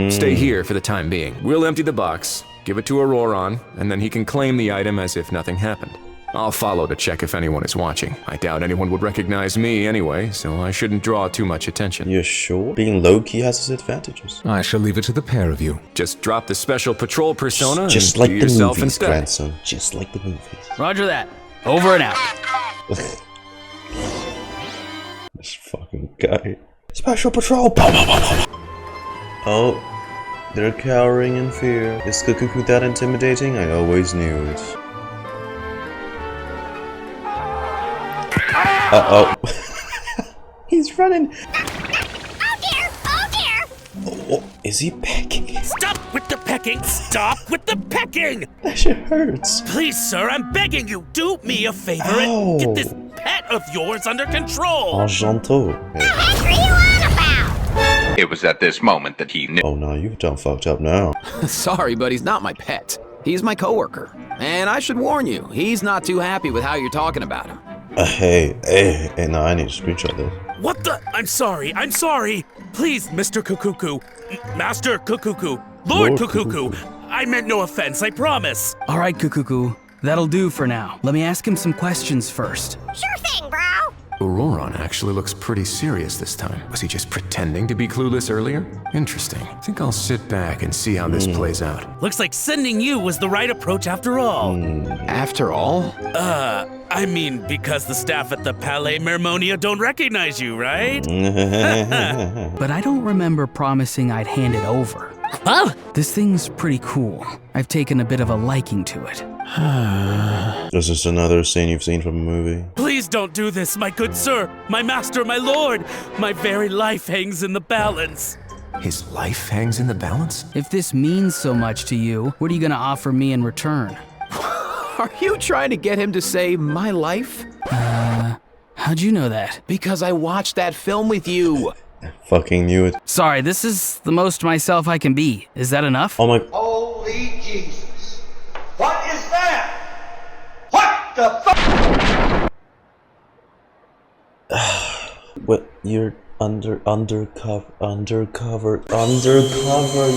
stay here for the time being. We'll empty the box, give it to Ororon, and then he can claim the item as if nothing happened. I'll follow to check if anyone is watching. I doubt anyone would recognize me anyway, so I shouldn't draw too much attention. You're sure? Being low-key has its advantages. I shall leave it to the pair of you. Just drop the special patrol persona Just and like be the yourself movies, instead. grandson. Just like the movies. Roger that. Over and out. This fucking guy. Special patrol! Oh, they're cowering in fear. Is Kukuku that intimidating? I always knew it. Uh-oh. He's running. Oh, is he pecking? Stop with the pecking! Stop with the pecking! That shit hurts. Please, sir, I'm begging you, do me a favor and get this pet of yours under control! Argento. It was at this moment that he knew. Oh no, you've done fucked up now. Sorry, but he's not my pet. He's my coworker. And I should warn you, he's not too happy with how you're talking about him. Hey, no, I need to screenshot this. What the? I'm sorry. Please, Mr. Kukuku. Master Kukuku. Lord Kukuku. I meant no offense, I promise. All right, Kukuku. That'll do for now. Let me ask him some questions first. Sure thing, bro. Ororon actually looks pretty serious this time. Was he just pretending to be clueless earlier? Interesting. I think I'll sit back and see how this plays out. Looks like sending you was the right approach after all. After all? I mean, because the staff at the Palais Mermonia don't recognize you, right? But I don't remember promising I'd hand it over. Huh? This thing's pretty cool. I've taken a bit of a liking to it. Is this another scene you've seen from a movie? Please don't do this, my good sir, my master, my lord. My very life hangs in the balance. His life hangs in the balance? If this means so much to you, what are you gonna offer me in return? Are you trying to get him to say my life? How'd you know that? Because I watched that film with you. I fucking knew it. Sorry, this is the most myself I can be. Is that enough? Oh my... Holy Jesus. What is that? What the fuck? What? You're undercover.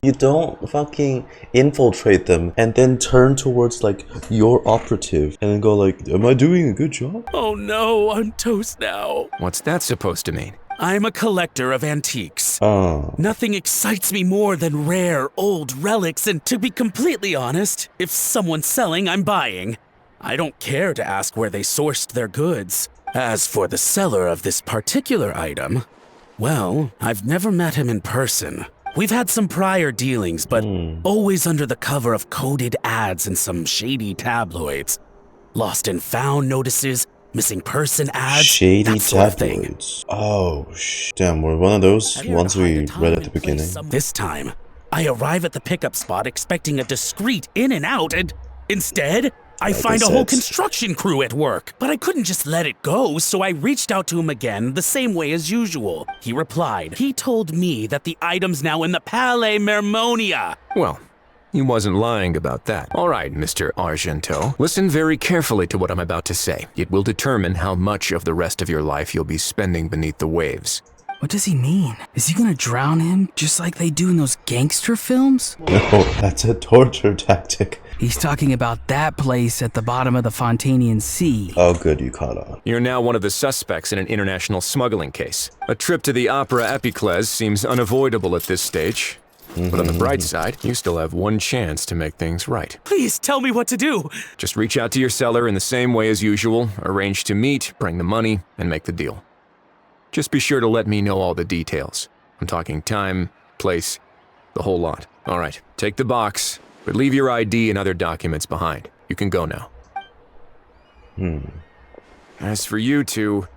You don't fucking infiltrate them and then turn towards like your operative and then go like, am I doing a good job? Oh no, I'm toast now. What's that supposed to mean? I'm a collector of antiques. Oh. Nothing excites me more than rare, old relics, and to be completely honest, if someone's selling, I'm buying. I don't care to ask where they sourced their goods. As for the seller of this particular item, well, I've never met him in person. We've had some prior dealings, but always under the cover of coded ads in some shady tabloids. Lost and found notices, missing person ads, Shady that sort of thing. tabloids. Oh, damn, we're one of those ones we read at the beginning. This time, I arrive at the pickup spot expecting a discreet in and out, and instead, I find a whole construction crew at work. But I couldn't just let it go, so I reached out to him again the same way as usual. He replied. He told me that the item's now in the Palais Mermonia. Well, he wasn't lying about that. All right, Mr. Argento. Listen very carefully to what I'm about to say. It will determine how much of the rest of your life you'll be spending beneath the waves. What does he mean? Is he gonna drown him just like they do in those gangster films? No, that's a torture tactic. He's talking about that place at the bottom of the Fontanian Sea. Oh good, you caught on. You're now one of the suspects in an international smuggling case. A trip to the Opera Epilogue seems unavoidable at this stage. But on the bright side, you still have one chance to make things right. Please tell me what to do. Just reach out to your seller in the same way as usual, arrange to meet, bring the money, and make the deal. Just be sure to let me know all the details. I'm talking time, place, the whole lot. All right, take the box, but leave your ID and other documents behind. You can go now. As for you two,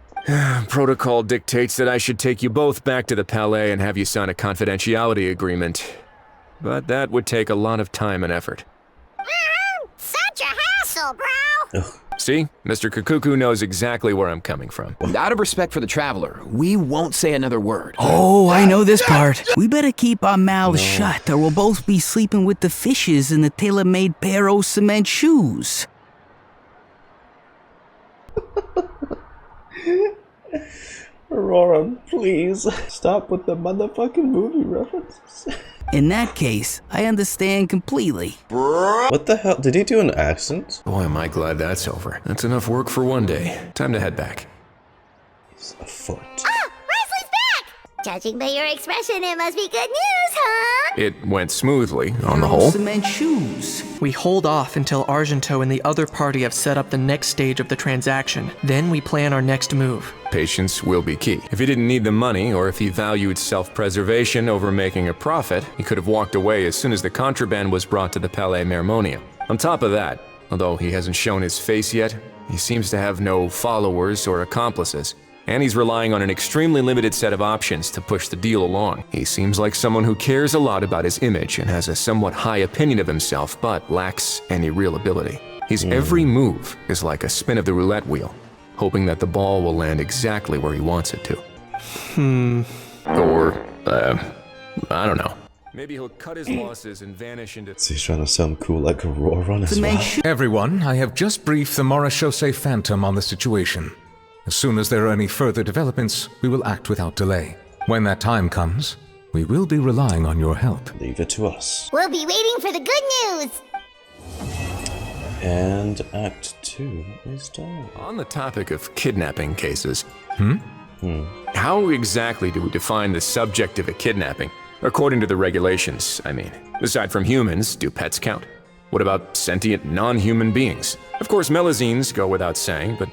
protocol dictates that I should take you both back to the Palais and have you sign a confidentiality agreement. But that would take a lot of time and effort. Such a hassle. deal, bro? See? Mr. Kukuku knows exactly where I'm coming from. Out of respect for the traveler, we won't say another word. Oh, I know this part. We better keep our mouths shut or we'll both be sleeping with the fishes in the tailor-made pair of cement shoes. Ororon, please stop with the motherfucking movie references. In that case, I understand completely. What the hell? Did he do an accent? Boy, am I glad that's over. That's enough work for one day. Time to head back. He's a foot. Ah, Wesley's back! Judging by your expression, it must be good news, huh? It went smoothly, on the whole. Cement shoes. We hold off until Argento and the other party have set up the next stage of the transaction. Then we plan our next move. Patience will be key. If he didn't need the money, or if he valued self-preservation over making a profit, he could have walked away as soon as the contraband was brought to the Palais Mermonia. On top of that, although he hasn't shown his face yet, he seems to have no followers or accomplices, and he's relying on an extremely limited set of options to push the deal along. He seems like someone who cares a lot about his image and has a somewhat high opinion of himself, but lacks any real ability. His every move is like a spin of the roulette wheel, hoping that the ball will land exactly where he wants it to. Or, I don't know. Maybe he'll cut his losses and vanish into... So he's trying to sound cool like Ororon as well. Everyone, I have just briefed the Marechaussee Phantom on the situation. As soon as there are any further developments, we will act without delay. When that time comes, we will be relying on your help. Leave it to us. We'll be waiting for the good news. And Act 2 is done. On the topic of kidnapping cases, how exactly do we define the subject of a kidnapping? According to the regulations, I mean. Aside from humans, do pets count? What about sentient non-human beings? Of course, melazines go without saying, but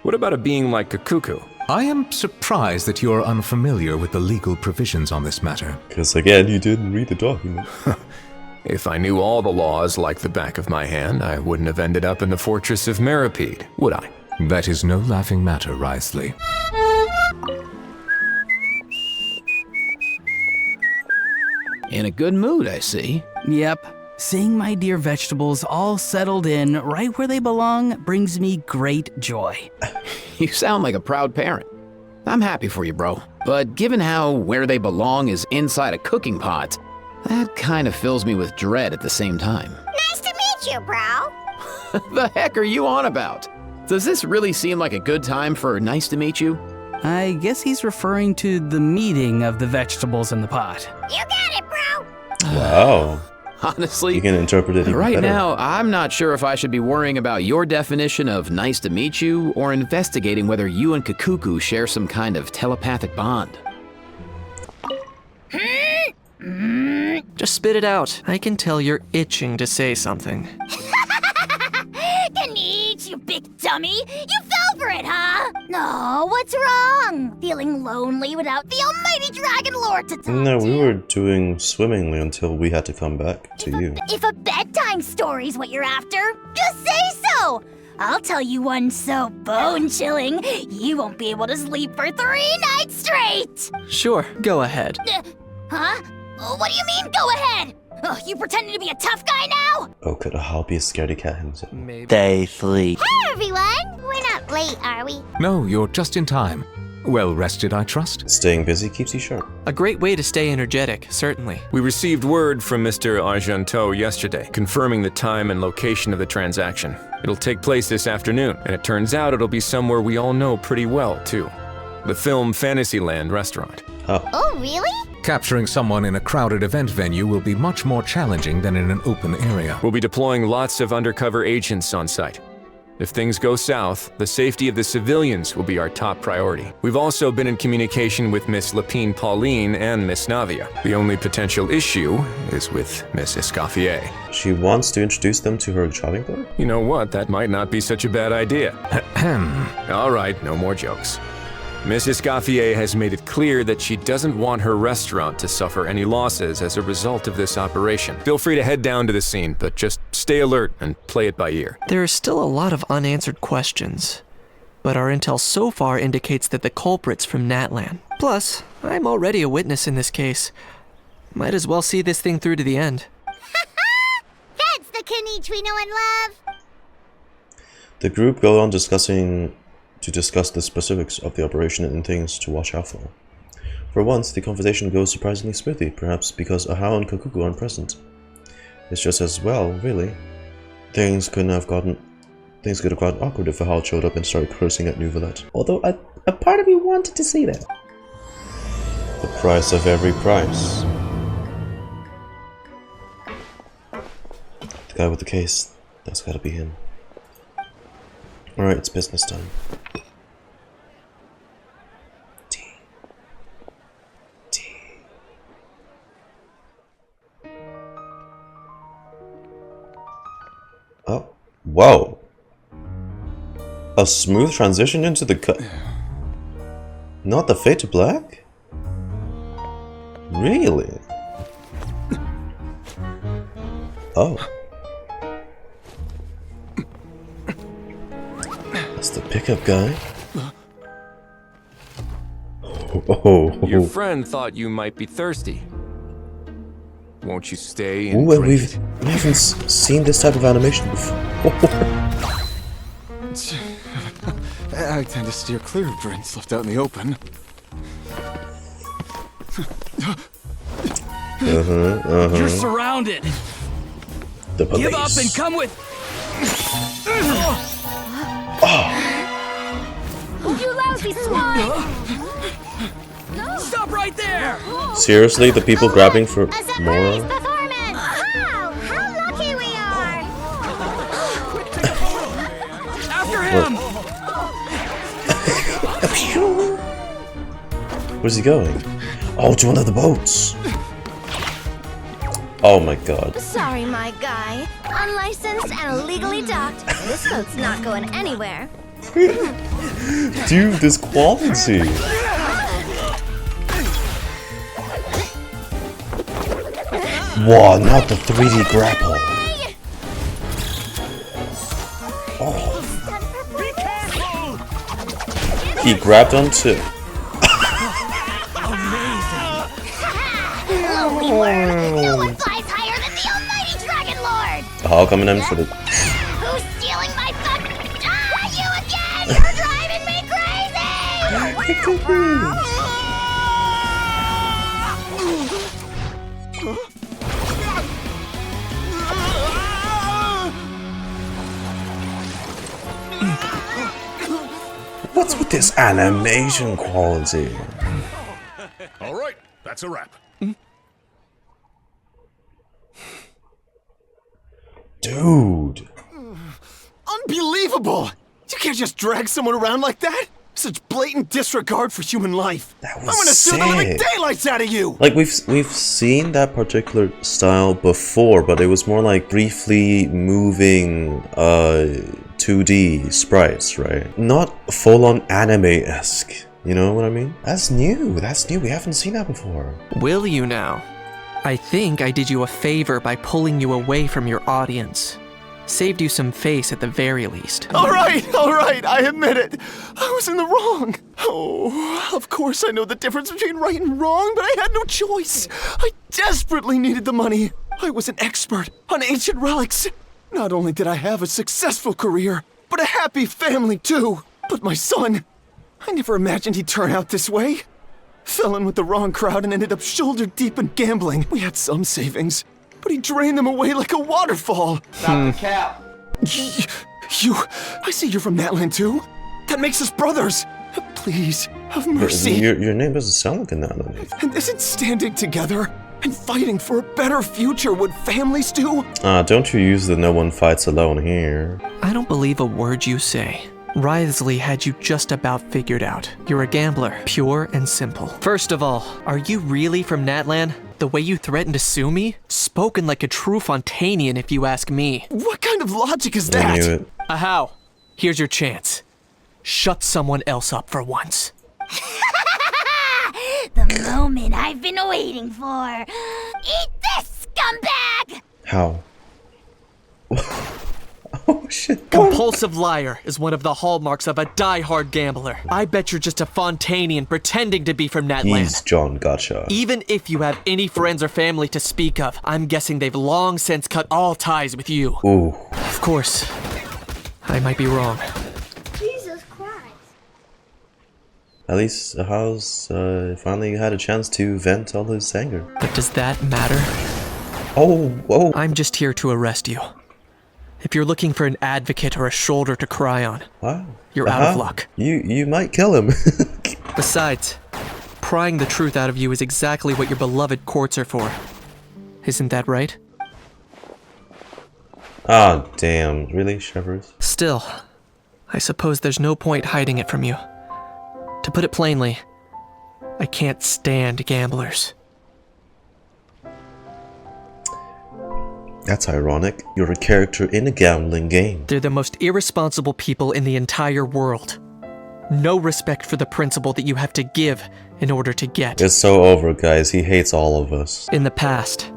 what about a being like Kukuku? I am surprised that you are unfamiliar with the legal provisions on this matter. Because again, you didn't read the document. If I knew all the laws like the back of my hand, I wouldn't have ended up in the fortress of Meripede, would I? That is no laughing matter, Wriothesley. In a good mood, I see. Yep. Seeing my dear vegetables all settled in right where they belong brings me great joy. You sound like a proud parent. I'm happy for you, bro. But given how where they belong is inside a cooking pot, that kind of fills me with dread at the same time. Nice to meet you, bro. The heck are you on about? Does this really seem like a good time for nice to meet you? I guess he's referring to the meeting of the vegetables in the pot. You got it, bro. Wow. Honestly, You can interpret it even right better. now, I'm not sure if I should be worrying about your definition of nice to meet you or investigating whether you and Kukuku share some kind of telepathic bond. Just spit it out. I can tell you're itching to say something. Kinich, you big dummy. You fell for it, huh? No, what's wrong? Feeling lonely without the almighty Dragon Lord to talk No, to? we were doing swimmingly until we had to come back to you. If a bedtime story's what you're after, just say so. I'll tell you one so bone-chilling, you won't be able to sleep for 3 nights straight. Sure, go ahead. Huh? What do you mean, go ahead? You pretending to be a tough guy now? Oh, could Ahal be a scaredy cat himself? Stay asleep. Hey, everyone! We're not late, are we? No, you're just in time. Well rested, I trust? Staying busy keeps you sharp. A great way to stay energetic, certainly. We received word from Mr. Argento yesterday, confirming the time and location of the transaction. It'll take place this afternoon, and it turns out it'll be somewhere we all know pretty well, too. The Film Fantasyland restaurant. Oh, really? Capturing someone in a crowded event venue will be much more challenging than in an open area. We'll be deploying lots of undercover agents on site. If things go south, the safety of the civilians will be our top priority. We've also been in communication with Miss Lepine Pauline and Miss Navia. The only potential issue is with Miss Escoffier. She wants to introduce them to her shopping cart? You know what? That might not be such a bad idea. All right, no more jokes. Miss Escoffier has made it clear that she doesn't want her restaurant to suffer any losses as a result of this operation. Feel free to head down to the scene, but just stay alert and play it by ear. There are still a lot of unanswered questions, but our intel so far indicates that the culprit's from Natlan. Plus, I'm already a witness in this case. Might as well see this thing through to the end. That's the Kinich we know and love. The group go on to discuss the specifics of the operation and things to watch out for. For once, the conversation goes surprisingly smoothly, perhaps because Ahau and Kokuko aren't present. It's just as well, really. Things could have gotten awkward if Ahau showed up and started cursing at Neuvilette. Although a part of me wanted to see that. The price of every price. The guy with the case. That's gotta be him. Alright, it's business time. Oh, whoa. A smooth transition into the cut. Not the fade to black? Really? Oh. That's the pickup guy. Oh. Your friend thought you might be thirsty. Won't you stay and Ooh, and drink? we haven't seen this type of animation before. I tend to steer clear of drinks left out in the open. You're surrounded. The police. Give up and come with. You lousy swine! Stop right there! Seriously, the people grabbing for Mora? Performance! Wow! How lucky we are! After him! Where's he going? Oh, to one of the boats! Oh my god. Sorry, my guy. Unlicensed and illegally docked. This boat's not going anywhere. Dude, this quality! Whoa, not the 3D grapple. Oh. He grabbed onto. Holy word! No one flies higher than the almighty Dragon Lord! How coming in for the. Who's stealing my fuck? Ah, you again! You're driving me crazy! What's with this animation quality? All right, that's a wrap. Dude. Unbelievable! You can't just drag someone around like that! Such blatant disregard for human life. That was I'm gonna sue the living sick. daylights out of you! Like we've seen that particular style before, but it was more like briefly moving 2D sprites, right? Not full-on anime-esque. You know what I mean? That's new. That's new. We haven't seen that before. Will you now? I think I did you a favor by pulling you away from your audience. Saved you some face at the very least. All right, I admit it. I was in the wrong. Oh, of course I know the difference between right and wrong, but I had no choice. I desperately needed the money. I was an expert on ancient relics. Not only did I have a successful career, but a happy family too. But my son, I never imagined he'd turn out this way. Fell in with the wrong crowd and ended up shoulder deep in gambling. We had some savings, but he drained them away like a waterfall. Stop the cap. I see you're from Natland too. That makes us brothers. Please, have mercy. Your name doesn't sound like a Natland. And isn't standing together and fighting for a better future what families do? Don't you use the no one fights alone here. I don't believe a word you say. Wriothesley had you just about figured out. You're a gambler, pure and simple. First of all, are you really from Natland? The way you threatened to sue me? Spoken like a true Fontanian, if you ask me. What kind of logic is I that? knew it. Ahau, here's your chance. Shut someone else up for once. The moment I've been waiting for. Eat this, scumbag! How? Oh shit. Compulsive liar is one of the hallmarks of a die-hard gambler. I bet you're just a Fontanian pretending to be from Natland. He's John Gacha. Even if you have any friends or family to speak of, I'm guessing they've long since cut all ties with you. Ooh. Of course, I might be wrong. Jesus Christ. At least House finally had a chance to vent all his anger. But does that matter? Oh, whoa. I'm just here to arrest you. If you're looking for an advocate or a shoulder to cry on, wow, you're out of luck. You might kill him. Besides, prying the truth out of you is exactly what your beloved courts are for. Isn't that right? Ah, damn. Really, Shepherds? Still, I suppose there's no point hiding it from you. To put it plainly, I can't stand gamblers. That's ironic. You're a character in a gambling game. They're the most irresponsible people in the entire world. No respect for the principle that you have to give in order to get. It's so over, guys. He hates all of us. In the past,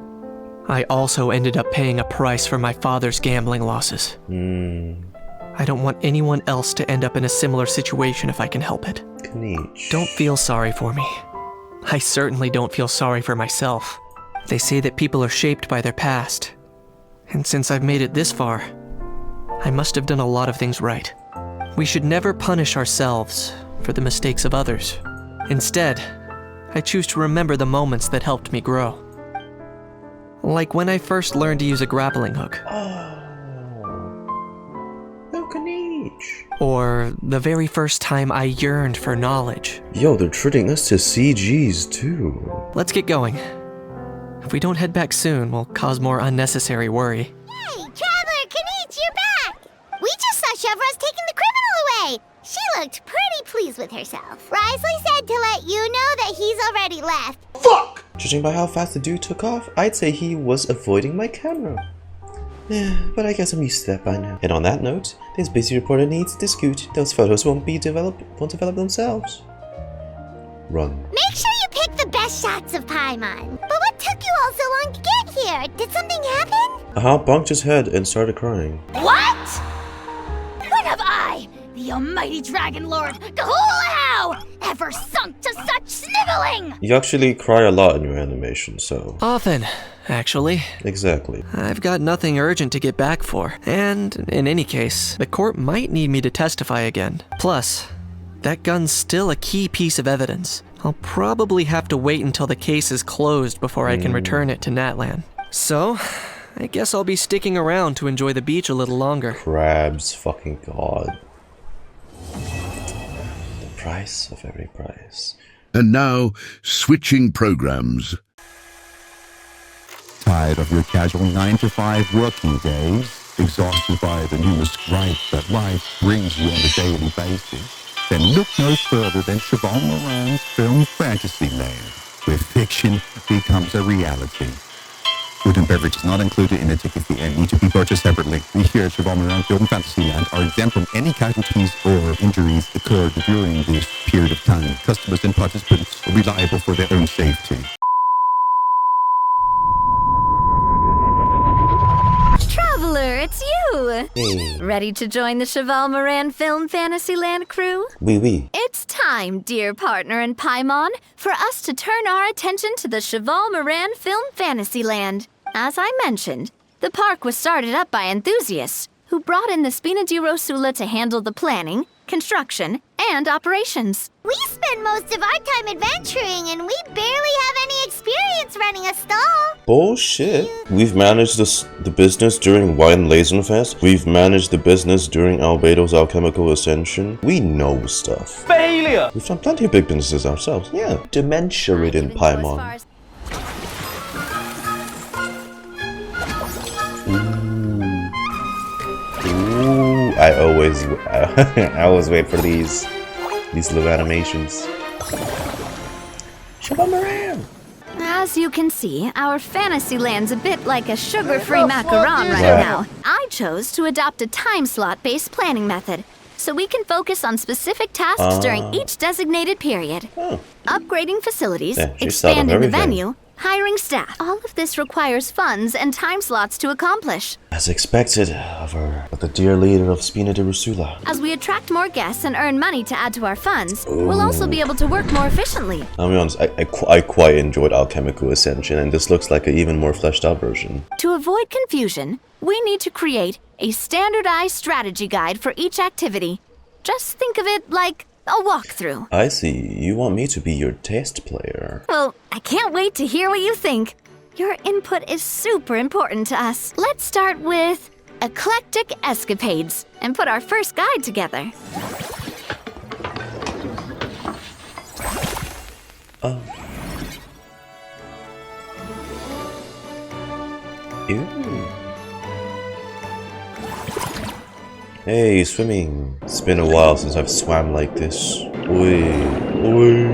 I also ended up paying a price for my father's gambling losses. I don't want anyone else to end up in a similar situation if I can help it. Kinich. Don't feel sorry for me. I certainly don't feel sorry for myself. They say that people are shaped by their past. And since I've made it this far, I must have done a lot of things right. We should never punish ourselves for the mistakes of others. Instead, I choose to remember the moments that helped me grow. Like when I first learned to use a grappling hook. No, Kinich. Or the very first time I yearned for knowledge. Yo, they're treating us to CGs too. Let's get going. If we don't head back soon, we'll cause more unnecessary worry. Hey, Traveler, Kinich, you're back! We just saw Chevro's taking the criminal away! She looked pretty pleased with herself. Risley said to let you know that he's already left. Fuck! Judging by how fast the dude took off, I'd say he was avoiding my camera. Yeah, but I guess I'm used to that by now. And on that note, this busy reporter needs to scoot. Those photos won't develop themselves. Run. Make sure you pick the best shots of Paimon. But what took you all so long to get here? Did something happen? Bumped his head and started crying. What? When have I, the almighty Dragon Lord, Kahulahau, ever sunk to such sniveling? You actually cry a lot in your animation, so... Often, actually. Exactly. I've got nothing urgent to get back for. And, in any case, the court might need me to testify again. Plus, that gun's still a key piece of evidence. I'll probably have to wait until the case is closed before I can return it to Natlan. So, I guess I'll be sticking around to enjoy the beach a little longer. Crabs, fucking god. The price of every price. And now, switching programs. Tired of your casual 9-to-5 working days? Exhausted by the numerous gripes that life brings you on a daily basis? Then look no further than Siegewinne Moran's film Fantasyland, where fiction becomes a reality. Food and beverage is not included in the ticket fee and need to be purchased separately. We here at Siegewinne Moran Film Fantasyland are exempt from any casualties or injuries occurred during this period of time. Customers and participants are reliable for their own safety. Traveler, it's you! Hey. Ready to join the Siegewinne Moran Film Fantasyland crew? Oui. It's time, dear partner in Paimon, for us to turn our attention to the Siegewinne Moran Film Fantasyland. As I mentioned, the park was started up by enthusiasts who brought in the Spina di Rosula to handle the planning, construction, and operations. We spend most of our time adventuring and we barely have any experience running a stall. Bullshit. We've managed the business during Wine Lazenfest. We've managed the business during Albedo's Alchemical Ascension. We know stuff. Failure! We've done plenty of big businesses ourselves. Yeah. Dementia-ridden Paimon. Ooh, I always wait for these little animations. Siegewinne Moran! As you can see, our Fantasyland's a bit like a sugar-free macaron right now. I chose to adopt a time slot-based planning method, so we can focus on specific tasks during each designated period. Upgrading facilities, Yeah, expanding the venue, hiring staff. All of this requires funds and time slots to accomplish. As expected of her, but the dear leader of Spina de Rusula. As we attract more guests and earn money to add to our funds, we'll also be able to work more efficiently. I'll be honest, I quite enjoyed Alchemical Ascension, and this looks like an even more fleshed out version. To avoid confusion, we need to create a standardized strategy guide for each activity. Just think of it like a walkthrough. I see. You want me to be your test player. Well, I can't wait to hear what you think. Your input is super important to us. Let's start with eclectic escapades and put our first guide together. Ew. Hey, swimming. It's been a while since I've swam like this. Oi, oi.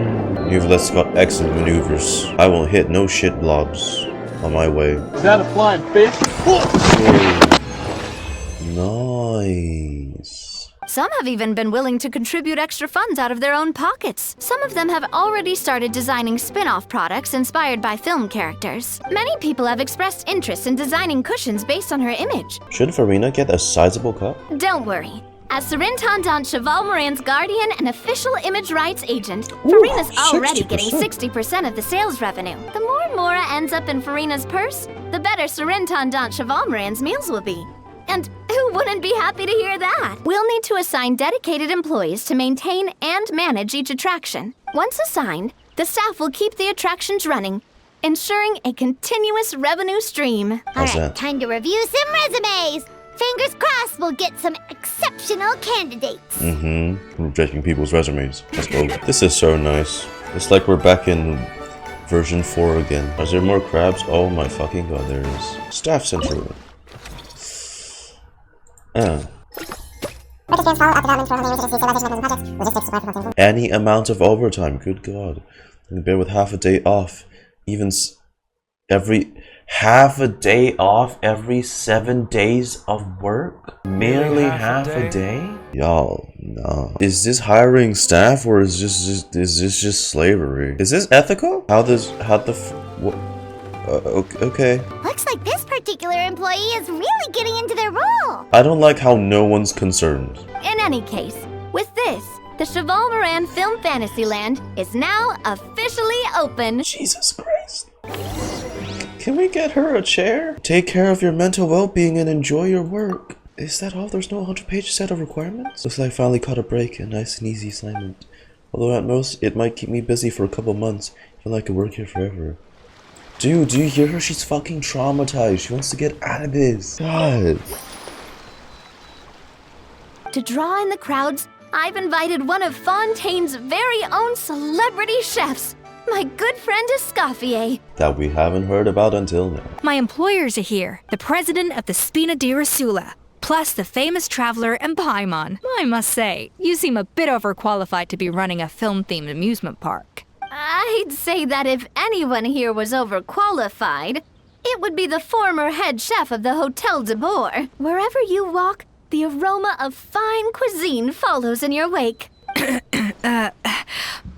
Neuvilette's got excellent maneuvers. I won't hit no shit blobs on my way. Is that a flying fish? Nice. Some have even been willing to contribute extra funds out of their own pockets. Some of them have already started designing spin-off products inspired by film characters. Many people have expressed interest in designing cushions based on her image. Should Furina get a sizable cut? Don't worry. As Surintendant Cheval Moran's guardian and official image rights agent, Furina's already getting 60% of the sales revenue. The more Mora ends up in Furina's purse, the better Surintendant Cheval Moran's meals will be. And who wouldn't be happy to hear that? We'll need to assign dedicated employees to maintain and manage each attraction. Once assigned, the staff will keep the attractions running, ensuring a continuous revenue stream. Alright, time to review some resumes. Fingers crossed we'll get some exceptional candidates. We're checking people's resumes. Let's go. This is so nice. It's like we're back in version 4 again. Is there more crabs? Oh my fucking god, there is. Staff center. Any amount of overtime, good god. And bear with half a day off. Even every half a day off every 7 days of work? Merely half a day? Y'all, no. Is this hiring staff or is this just slavery? Is this ethical? Okay. Looks like this particular employee is really getting into their role. I don't like how no one's concerned. In any case, with this, the Cheval Moran Film Fantasyland is now officially open. Jesus Christ. Can we get her a chair? Take care of your mental well-being and enjoy your work. Is that all? There's no 100-page set of requirements? Looks like I finally caught a break, a nice and easy assignment. Although at most, it might keep me busy for a couple months. I feel like I could work here forever. Dude, do you hear her? She's fucking traumatized. She wants to get out of this. God. To draw in the crowds, I've invited one of Fontaine's very own celebrity chefs, my good friend Escoffier. That we haven't heard about until now. My employers are here, the president of the Spina de Rusula, plus the famous traveler and Paimon. I must say, you seem a bit overqualified to be running a film-themed amusement park. I'd say that if anyone here was overqualified, it would be the former head chef of the Hotel de Boer. Wherever you walk, the aroma of fine cuisine follows in your wake.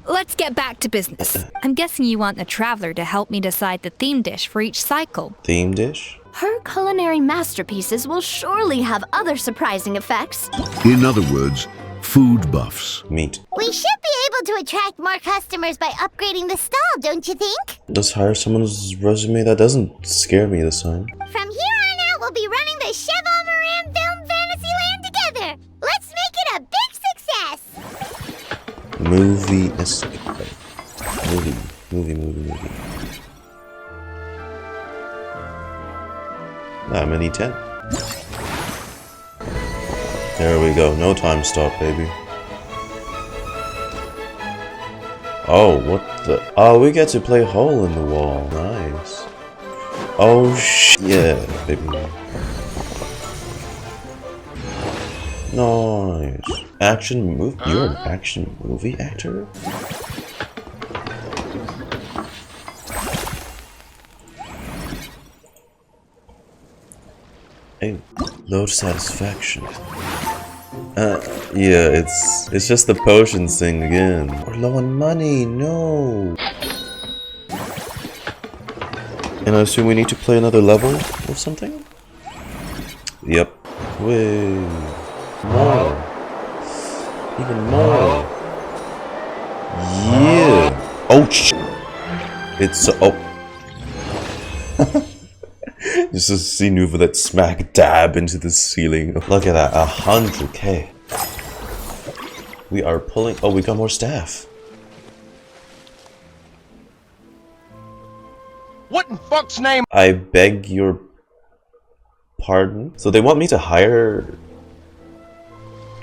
Let's get back to business. I'm guessing you want the traveler to help me decide the theme dish for each cycle. Theme dish? Her culinary masterpieces will surely have other surprising effects. In other words, food buffs. Meat. We should be able to attract more customers by upgrading the stall, don't you think? Let's hire someone's resume. That doesn't scare me this time. From here on out, we'll be running the Cheval Moran Film Fantasyland together. Let's make it a big success. Movie. I'm gonna need 10. There we go. No time stop, baby. Oh, what the? Oh, we get to play hole in the wall. Nice. Oh, yeah, baby. Nice. Action movie? You're an action movie actor? Hey, low satisfaction. Yeah, it's just the potions thing again. We're low on money, no. And I assume we need to play another level or something? Yep. Way more. Even more. Yeah. Oh sh. It's oh. Just to see Neuvilette smack dab into the ceiling. Look at that, 100k. We are pulling. Oh, we got more staff. What in fuck's name? I beg your pardon? So they want me to hire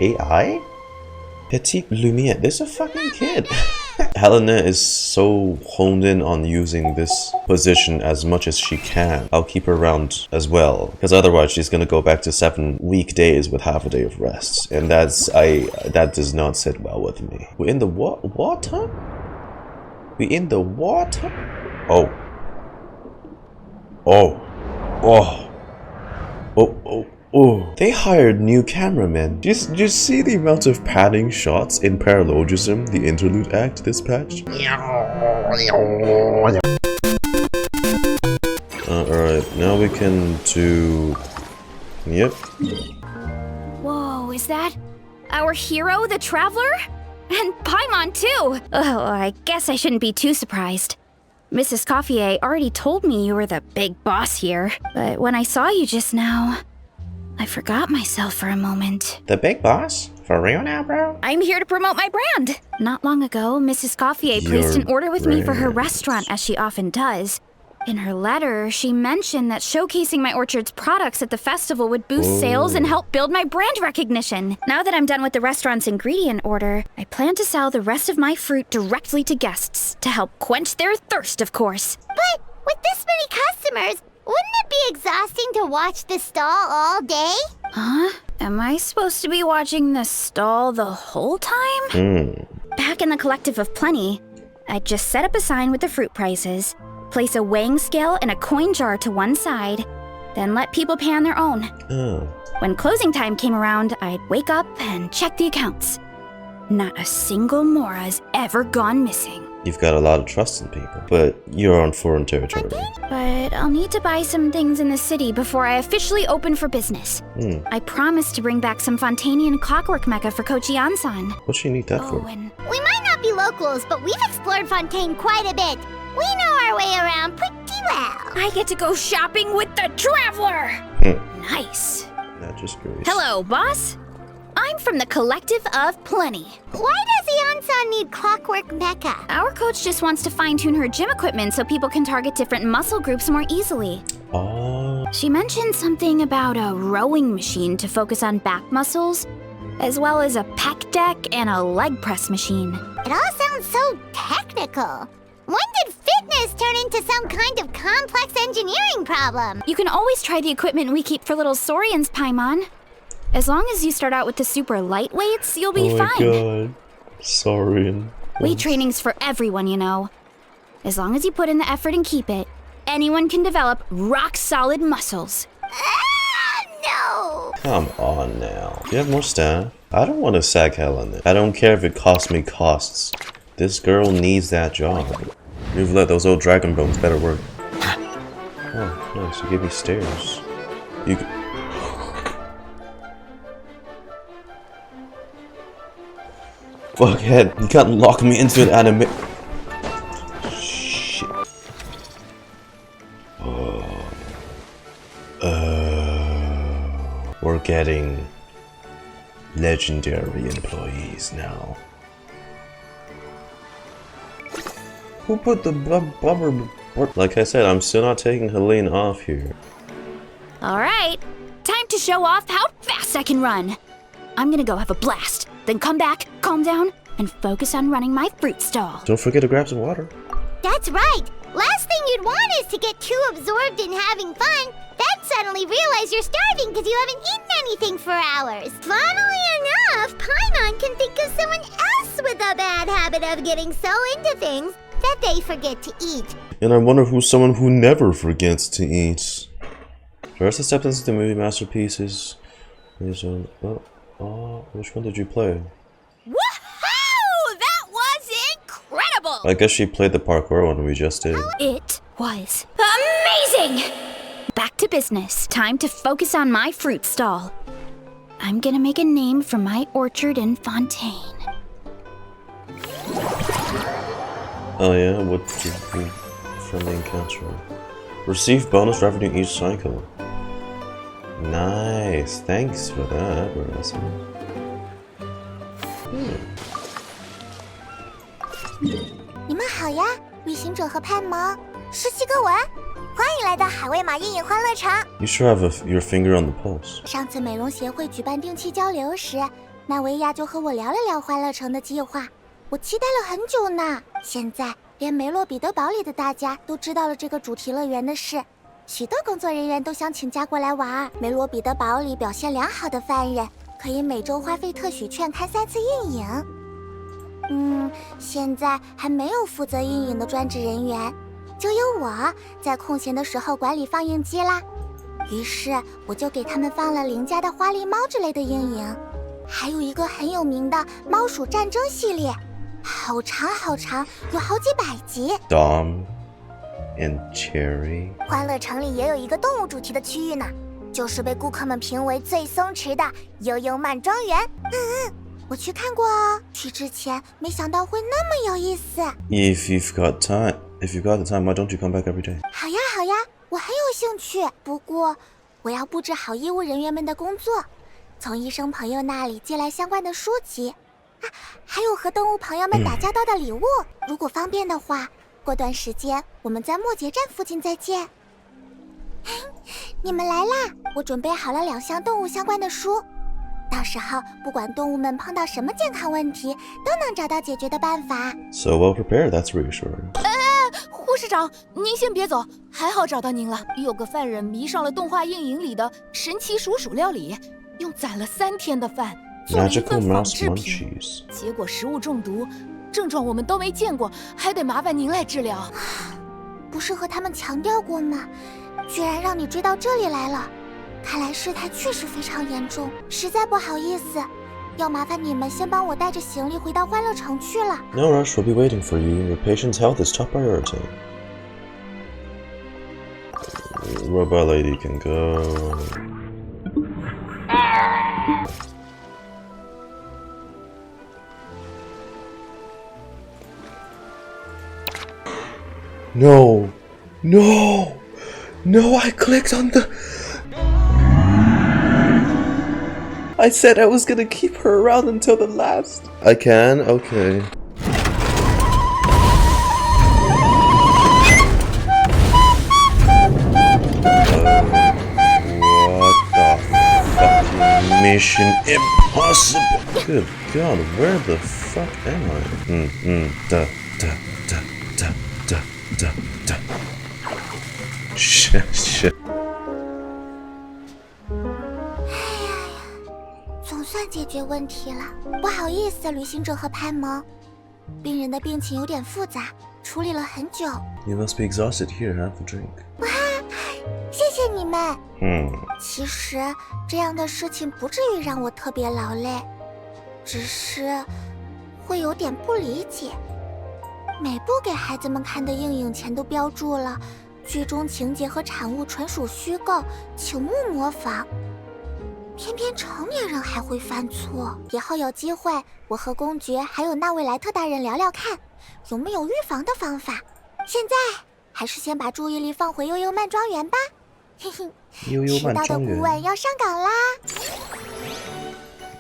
AI? Petite Lumiere, this is a fucking kid. Helena is so honed in on using this position as much as she can. I'll keep her around as well, because otherwise she's gonna go back to 7 weekdays with half a day of rest, and that does not sit well with me. We're in the water? We in the water? Oh. Oh. Oh. Oh. Oh. Oh, they hired new cameramen. Just see the amount of panning shots in Paralogism, the interlude act this patch. Alright, now we can do... Yep. Whoa, is that our hero, the Traveler? And Paimon too! Oh, I guess I shouldn't be too surprised. Mrs. Coiffier already told me you were the big boss here, but when I saw you just now, I forgot myself for a moment. The big boss? For real now, bro? I'm here to promote my brand! Not long ago, Mrs. Coiffier placed an order with me for her restaurant, as she often does. In her letter, she mentioned that showcasing my orchard's products at the festival would boost sales and help build my brand recognition. Now that I'm done with the restaurant's ingredient order, I plan to sell the rest of my fruit directly to guests, to help quench their thirst, of course. But with this many customers, wouldn't it be exhausting to watch the stall all day? Huh? Am I supposed to be watching the stall the whole time? Back in the Collective of Plenty, I'd just set up a sign with the fruit prices, place a weighing scale and a coin jar to one side, then let people pay on their own. When closing time came around, I'd wake up and check the accounts. Not a single Mora's ever gone missing. You've got a lot of trust in people, but you're on foreign territory. But I'll need to buy some things in the city before I officially open for business. I promised to bring back some Fontanian clockwork mecha for Coach Yan-san. What's she need that for? We might not be locals, but we've explored Fontaine quite a bit. We know our way around pretty well. I get to go shopping with the Traveler! Nice. Not just curious. Hello, boss. I'm from the Collective of Plenty. Why does Yan-san need clockwork mecha? Our coach just wants to fine-tune her gym equipment so people can target different muscle groups more easily. She mentioned something about a rowing machine to focus on back muscles, as well as a pec deck and a leg press machine. It all sounds so technical. When did fitness turn into some kind of complex engineering problem? You can always try the equipment we keep for little Saurians, Paimon. As long as you start out with the super lightweights, you'll be fine. Oh my god. Saurian. Weight training's for everyone, you know. As long as you put in the effort and keep it, anyone can develop rock-solid muscles. No! Come on now. Do you have more staff? I don't want to sack Helena. I don't care if it costs me costs. This girl needs that job. Neuvilette, those old dragon bones better work. Oh, nice. You gave me stairs. You can... Fuckhead, you can't lock me into an anime. Shit. We're getting legendary employees now. Who put the bummer? Like I said, I'm still not taking Helene off here. Alright, time to show off how fast I can run. I'm gonna go have a blast, then come back, calm down, and focus on running my fruit stall. Don't forget to grab some water. That's right. Last thing you'd want is to get too absorbed in having fun, then suddenly realize you're starving because you haven't eaten anything for hours. Funnily enough, Paimon can think of someone else with a bad habit of getting so into things that they forget to eat. And I wonder who's someone who never forgets to eat. First acceptance to movie masterpieces. Which one did you play? Woohoo! That was incredible! I guess she played the parkour one we just did. It was Exciting! Back to business. Time to focus on my fruit stall. I'm gonna make a name for my orchard in Fontaine. Oh yeah, what did we friendly encounter? Receive bonus revenue each cycle. Nice, thanks for that, Varesa. 你们好呀，旅行者和派蒙，世袭个吻，欢迎来到海味马阴影欢乐场。You sure have your finger on the pulse. 上次美容协会举办定期交流时，纳维亚就和我聊了聊欢乐城的计划，我期待了很久呢。现在连梅洛彼得堡里的大家都知道了这个主题乐园的事，许多工作人员都想请假过来玩。梅洛彼得堡里表现良好的犯人可以每周花费特许券看3次映影。现在还没有负责映影的专职人员，就由我在空闲的时候管理放映机啦。于是我就给他们放了邻家的花狸猫之类的映影，还有一个很有名的猫鼠战争系列，好长好长，有好几百集。Dom and Cherry。欢乐城里也有一个动物主题的区域呢，就是被顾客们评为最松弛的悠悠慢庄园。我去看过哦，去之前没想到会那么有意思。If you've got the time, why don't you come back every day? 好呀好呀，我很有兴趣。不过我要布置好医务人员们的工作，从医生朋友那里借来相关的书籍，还有和动物朋友们打交道的礼物。如果方便的话，过段时间我们在末节站附近再见。你们来啦！我准备好了2项动物相关的书。到时候，不管动物们碰到什么健康问题，都能找到解决的办法。So well prepared, that's reassuring. 护士长，您先别走，还好找到您了。有个犯人迷上了动画映影里的神奇鼠鼠料理，用攒了3天的饭做了一份仿制品，结果食物中毒，症状我们都没见过，还得麻烦您来治疗。不是和他们强调过吗？居然让你追到这里来了。看来事态确实非常严重，实在不好意思，要麻烦你们先帮我带着行李回到欢乐城去了。No rush, we'll be waiting for you. Your patient's health is top priority. Robot lady can go. No, no, no! I clicked on the. I said I was gonna keep her around until the last. I can? Okay. What the fucking mission impossible? Good God, where the fuck am I? Shit. 总算解决问题了，不好意思，旅行者和派蒙，病人的病情有点复杂，处理了很久。You must be exhausted. Here, have a drink. 哇，谢谢你们。其实这样的事情不至于让我特别劳累，只是会有点不理解。每部给孩子们看的映影前都标注了，剧中情节和产物纯属虚构，请勿模仿。偏偏成年人还会犯错。以后有机会，我和公爵还有那位莱特大人聊聊看，有没有预防的方法。现在还是先把注意力放回悠悠慢庄园吧。嘿嘿，迟到的顾问要上岗啦。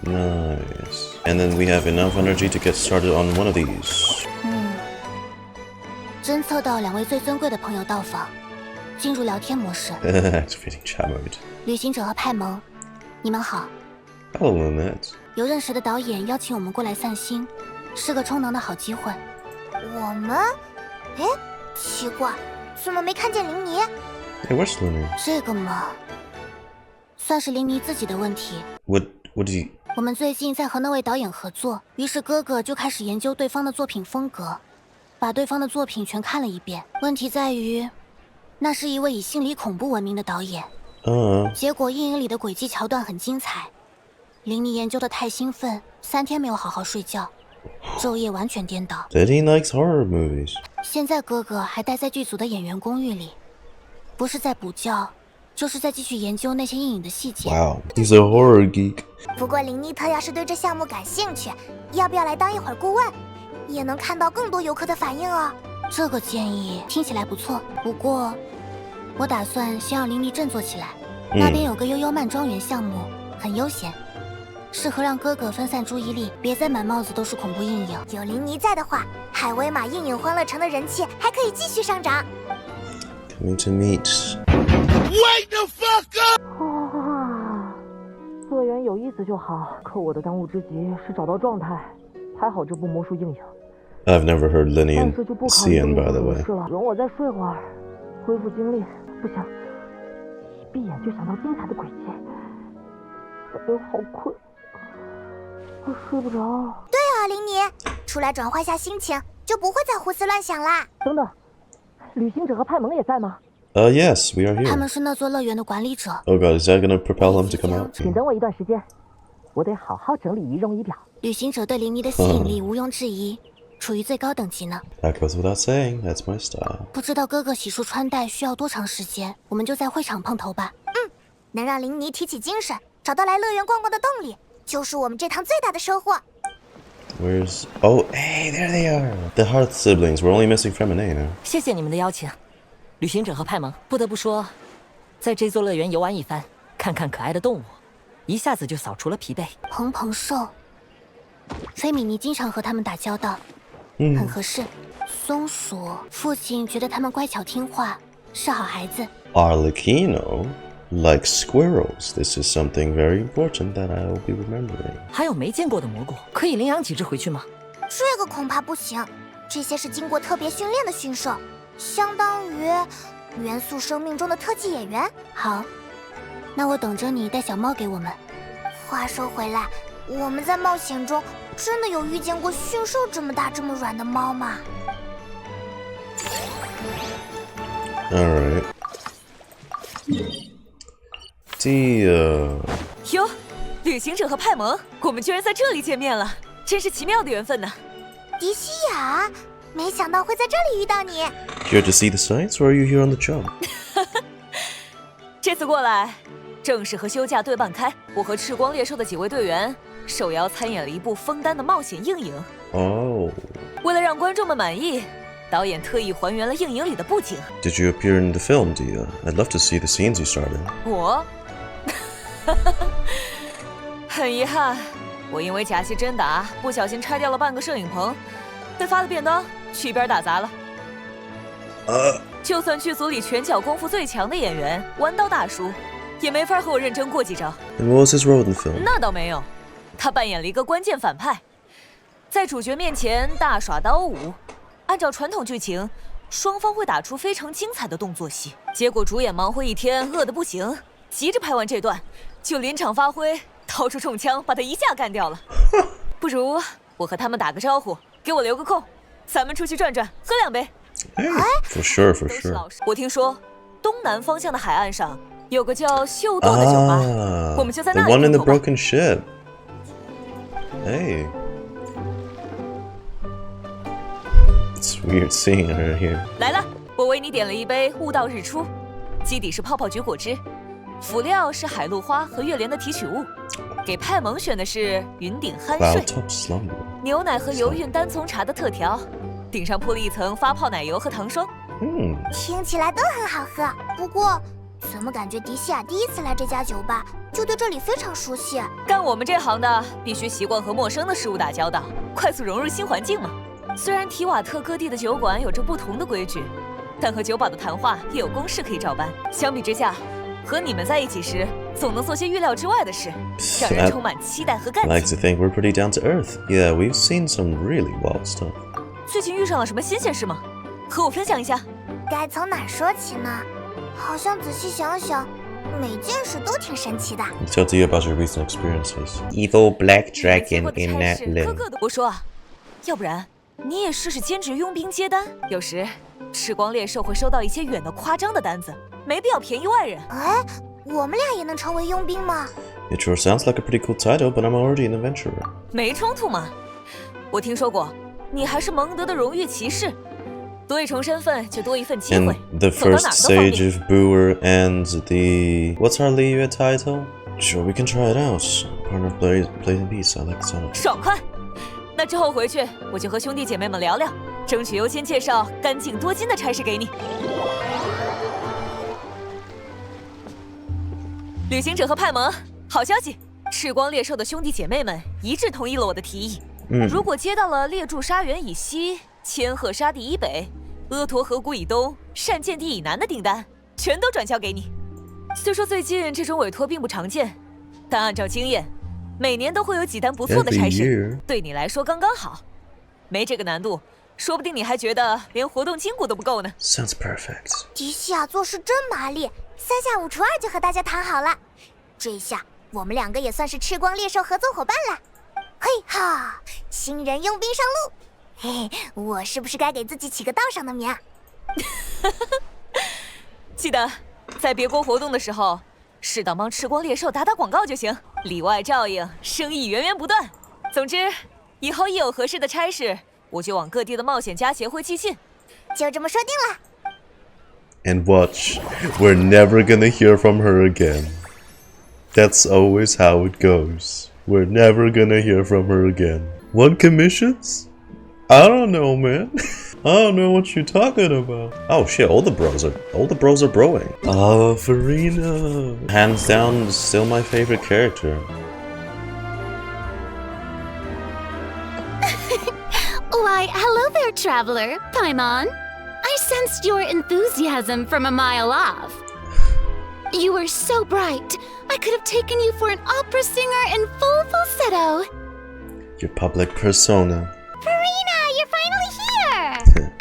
Nice. And then we have enough energy to get started on one of these. 侦测到2位最尊贵的朋友到访，进入聊天模式。Activating chat mode. 旅行者和派蒙，你们好。Hello, Lynette. 有认识的导演邀请我们过来散心，是个充能的好机会。我们？哎，奇怪，怎么没看见林妮？ Hey, where's Lynette? 这个嘛，算是林妮自己的问题。What did you... 我们最近在和那位导演合作，于是哥哥就开始研究对方的作品风格，把对方的作品全看了一遍。问题在于，那是一位以心理恐怖闻名的导演。结果阴影里的轨迹桥段很精彩，林妮研究的太兴奋，3天没有好好睡觉，昼夜完全颠倒。That he likes horror movies. 现在哥哥还待在剧组的演员公寓里，不是在补觉，就是在继续研究那些阴影的细节。Wow, he's a horror geek. 不过林妮特要是对这项目感兴趣，要不要来当一会儿顾问？也能看到更多游客的反应哦。这个建议听起来不错，不过我打算先让林妮振作起来。那边有个悠悠慢庄园项目，很悠闲，适合让哥哥分散注意力，别再满帽子都是恐怖阴影。有林妮在的话，海威玛阴影欢乐城的人气还可以继续上涨。Coming to meet. Wake the fuck up！ 乐园有意思就好，可我的当务之急是找到状态。还好这部魔术硬影。I've never heard Lynette Cian, by the way. 容我再睡会儿，恢复精力。不行，闭眼就想到精彩的轨迹。哎呦，好困，我睡不着。对啊，林妮，出来转换下心情，就不会再胡思乱想啦。等等，旅行者和派蒙也在吗？ Yes, we are here. 他们是那座乐园的管理者。 Oh god, is that gonna propel him to come out? 请等我一段时间，我得好好整理仪容仪表。旅行者对林妮的吸引力毋庸置疑，处于最高等级呢。That goes without saying. That's my style. 不知道哥哥洗漱穿戴需要多长时间，我们就在会场碰头吧。能让林妮提起精神，找到来乐园逛逛的动力，就是我们这趟最大的收获。Where's... Oh, hey, there they are. The Hearth siblings. We're only missing Freminet now. 谢谢你们的邀请，旅行者和派蒙。不得不说，在这座乐园游玩一番，看看可爱的动物，一下子就扫除了疲惫。蓬蓬兽，菲米妮经常和他们打交道，很合适。松鼠，父亲觉得他们乖巧听话，是好孩子。Arlecchino likes squirrels. This is something very important that I will be remembering. 还有没见过的蘑菇，可以领养几只回去吗？这个恐怕不行，这些是经过特别训练的驯兽，相当于元素生命中的特技演员。好，那我等着你带小猫给我们。话说回来，我们在冒险中真的有遇见过驯兽这么大这么软的猫吗？ Alright. Dehya. 哟，旅行者和派蒙，我们居然在这里见面了，真是奇妙的缘分呢。迪西亚，没想到会在这里遇到你。Here to see the sights, or are you here on the job? 这次过来，正是和休假对半开。我和赤光猎兽的几位队员受邀参演了一部枫丹的冒险硬影。Oh. 为了让观众们满意，导演特意还原了硬影里的布景。Did you appear in the film, Dehya? I'd love to see the scenes you starred in. 我，很遗憾，我因为假戏真打，不小心拆掉了半个摄影棚，被发了便当，去一边打杂了。就算剧组里拳脚功夫最强的演员弯刀大叔，也没法和我认真过几招。And what was his role in the film? 那倒没有，他扮演了一个关键反派，在主角面前大耍刀舞。按照传统剧情，双方会打出非常精彩的动作戏。结果主演忙活一天，饿得不行，急着拍完这段，就临场发挥，掏出重枪把他一下干掉了。不如我和他们打个招呼，给我留个空，咱们出去转转，喝两杯。For sure, for sure. 我听说东南方向的海岸上有个叫秀逗的酒吧，我们就在那里。 The one in the broken ship. Hey. It's weird seeing her here. 来了，我为你点了一杯悟道日出，基底是泡泡菊果汁，辅料是海陆花和月莲的提取物。给派蒙选的是云顶酣睡，牛奶和油韵单丛茶的特调，顶上铺了一层发泡奶油和糖霜。听起来都很好喝。不过，怎么感觉迪西亚第一次来这家酒吧就对这里非常熟悉？干我们这行的必须习惯和陌生的事物打交道，快速融入新环境嘛。虽然提瓦特各地的酒馆有着不同的规矩，但和酒保的谈话也有公式可以照搬。相比之下，和你们在一起时，总能做些预料之外的事，让人充满期待和干劲。I like to think we're pretty down to earth. Yeah, we've seen some really wild stuff. 最近遇上了什么新鲜事吗？和我分享一下。该从哪说起呢？好像仔细想想，每件事都挺神奇的。Tell Dehya about your recent experiences. Evil black dragon in Natland. 我说啊，要不然你也试试兼职佣兵接单。有时赤光猎兽会收到一些远的夸张的单子，没必要便宜外人。哎，我们俩也能成为佣兵吗？ It sure sounds like a pretty cool title, but I'm already an adventurer. 没冲突嘛。我听说过，你还是蒙德的荣誉骑士，多一重身份就多一份机会。 And the first stage of Brewer and the... What's our Liyue title? Sure, we can try it out. Partner of Blazing Beast, I like the sound of it. 爽快！那之后回去，我就和兄弟姐妹们聊聊，争取优先介绍干净多金的差事给你。旅行者和派蒙，好消息！赤光猎兽的兄弟姐妹们一致同意了我的提议。如果接到了猎柱沙原以西、千鹤沙地以北、阿陀河谷以东、善见地以南的订单，全都转交给你。虽说最近这种委托并不常见，但按照经验，每年都会有几单不错的差事，对你来说刚刚好。没这个难度，说不定你还觉得连活动筋骨都不够呢。Sounds perfect. 迪西亚做事真麻利，3下5除2就和大家谈好了。这下我们2个也算是赤光猎兽合作伙伴了。嘿哈，新人佣兵上路。嘿嘿，我是不是该给自己起个道上的名啊？记得在别国活动的时候，适当帮赤光猎兽打打广告就行，里外照应，生意源源不断。总之，以后一有合适的差事，我就往各地的冒险家协会寄信。就这么说定了。And watch, we're never gonna hear from her again. That's always how it goes. We're never gonna hear from her again. What commissions? I don't know, man. I don't know what you're talking about. Oh shit, all the bros are broing. Oh, Furina. Hands down, still my favorite character. Why, hello there, traveler. Paimon. I sensed your enthusiasm from a mile off. You were so bright, I could have taken you for an opera singer in full falsetto. Your public persona. Furina, you're finally here!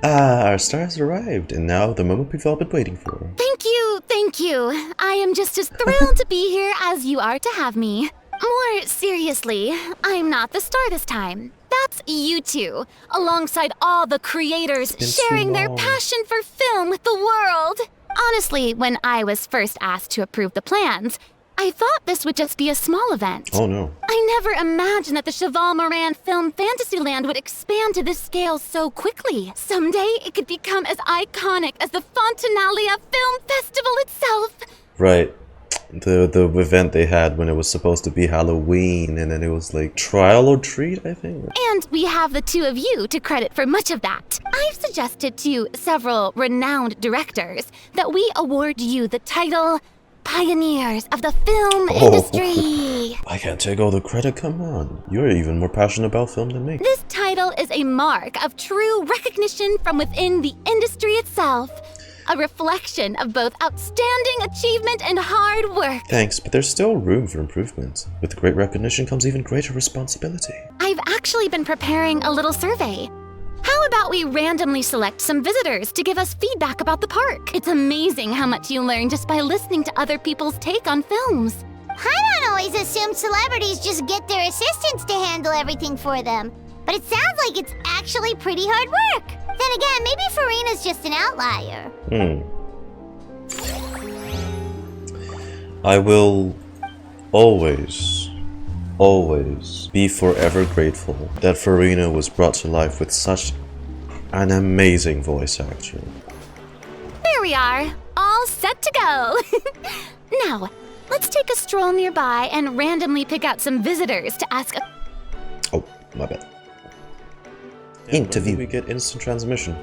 Our star has arrived, and now the moment we've all been waiting for. Thank you. I am just as thrilled to be here as you are to have me. More seriously, I'm not the star this time. That's you two, alongside all the creators sharing their passion for film with the world. Honestly, when I was first asked to approve the plans, I thought this would just be a small event. Oh no. I never imagined that the Cheval Moran Film Fantasyland would expand to this scale so quickly. Someday, it could become as iconic as the Fontanalia Film Festival itself. Right. The event they had when it was supposed to be Halloween, and then it was like Trial or Treat, I think. And we have the two of you to credit for much of that. I've suggested to several renowned directors that we award you the title Pioneers of the Film Industry. I can't take all the credit, come on. You're even more passionate about film than me. This title is a mark of true recognition from within the industry itself. A reflection of both outstanding achievement and hard work. Thanks, but there's still room for improvement. With great recognition comes even greater responsibility. I've actually been preparing a little survey. How about we randomly select some visitors to give us feedback about the park? It's amazing how much you learn just by listening to other people's take on films. Paimon always assumed celebrities just get their assistants to handle everything for them. But it sounds like it's actually pretty hard work. Then again, maybe Furina's just an outlier. I will always be forever grateful that Furina was brought to life with such an amazing voice actor. There we are, all set to go. Now, let's take a stroll nearby and randomly pick out some visitors to ask a... Oh, my bad. Interview. We get instant transmission.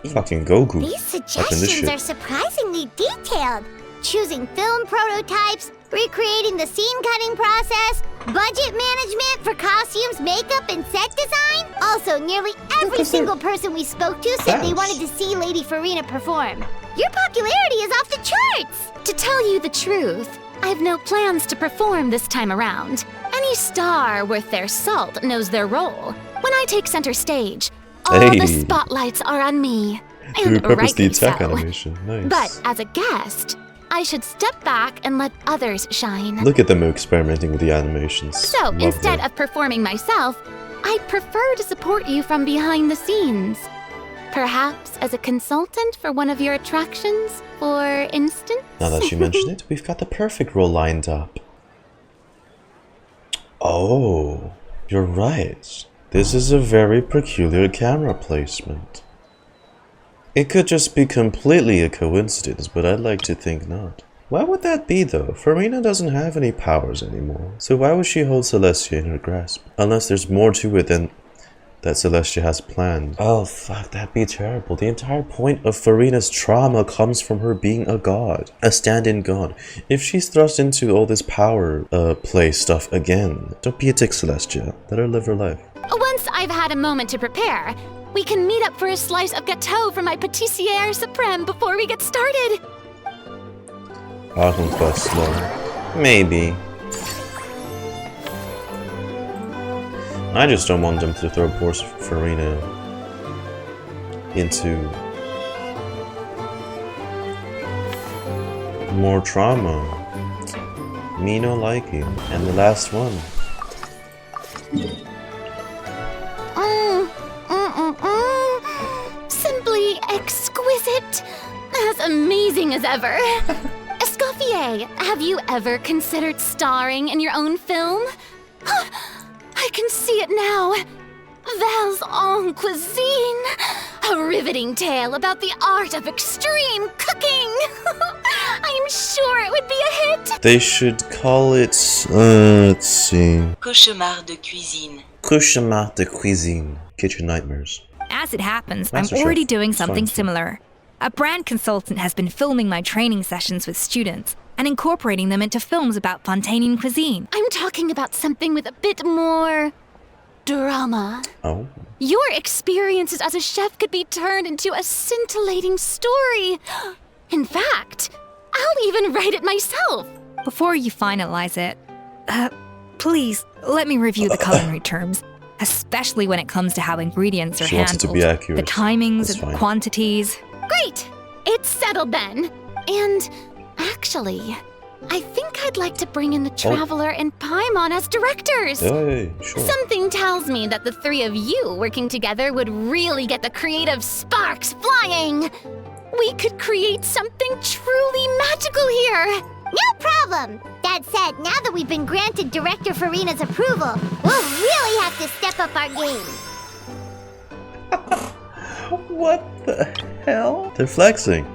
Fucking Goku. These suggestions are surprisingly detailed. Choosing film prototypes, recreating the scene cutting process, budget management for costumes, makeup, and set design. Also, nearly every single person we spoke to said they wanted to see Lady Furina perform. Your popularity is off the charts! To tell you the truth, I've no plans to perform this time around. Any star worth their salt knows their role. When I take center stage, all the spotlights are on me. And rightly so. Animation. Nice. But as a guest, I should step back and let others shine. Look at them experimenting with the animations. So instead of performing myself, I'd prefer to support you from behind the scenes. Perhaps as a consultant for one of your attractions, for instance? Now that you mention it, we've got the perfect role lined up. Oh, you're right. This is a very peculiar camera placement. It could just be completely a coincidence, but I'd like to think not. Why would that be though? Furina doesn't have any powers anymore. So why would she hold Celestia in her grasp? Unless there's more to it than that Celestia has planned. Oh fuck, that'd be terrible. The entire point of Furina's trauma comes from her being a god. A stand-in god. If she's thrust into all this power play stuff again, don't be a dick, Celestia. Let her live her life. Once I've had a moment to prepare, we can meet up for a slice of gâteau from my pâtissière suprême before we get started. Dragon Quest slow. Maybe. I just don't want them to throw poor Furina into more trauma. Me no liking. And the last one. Simply exquisite. As amazing as ever. Escoffier, have you ever considered starring in your own film? I can see it now. Val's en cuisine. A riveting tale about the art of extreme cooking. I'm sure it would be a hit. They should call it, let's see. Cauchemar de cuisine. Cauchemar de cuisine. Kitchen nightmares. As it happens, Master I'm already Chef. doing something Fine. similar. A brand consultant has been filming my training sessions with students and incorporating them into films about Fontainian cuisine. I'm talking about something with a bit more drama. Oh. Your experiences as a chef could be turned into a scintillating story. In fact, I'll even write it myself. Before you finalize it, please let me review the culinary terms, especially when it comes to how ingredients are She wants it handled. to be accurate. The timings That's and fine. quantities. Great! It's settled then. And actually, I think I'd like to bring in the Traveler and Paimon as directors. Hey, sure. Something tells me that the three of you working together would really get the creative sparks flying. We could create something truly magical here. No problem. That said, now that we've been granted Director Furina's approval, we'll really have to step up our game. What the hell? They're flexing.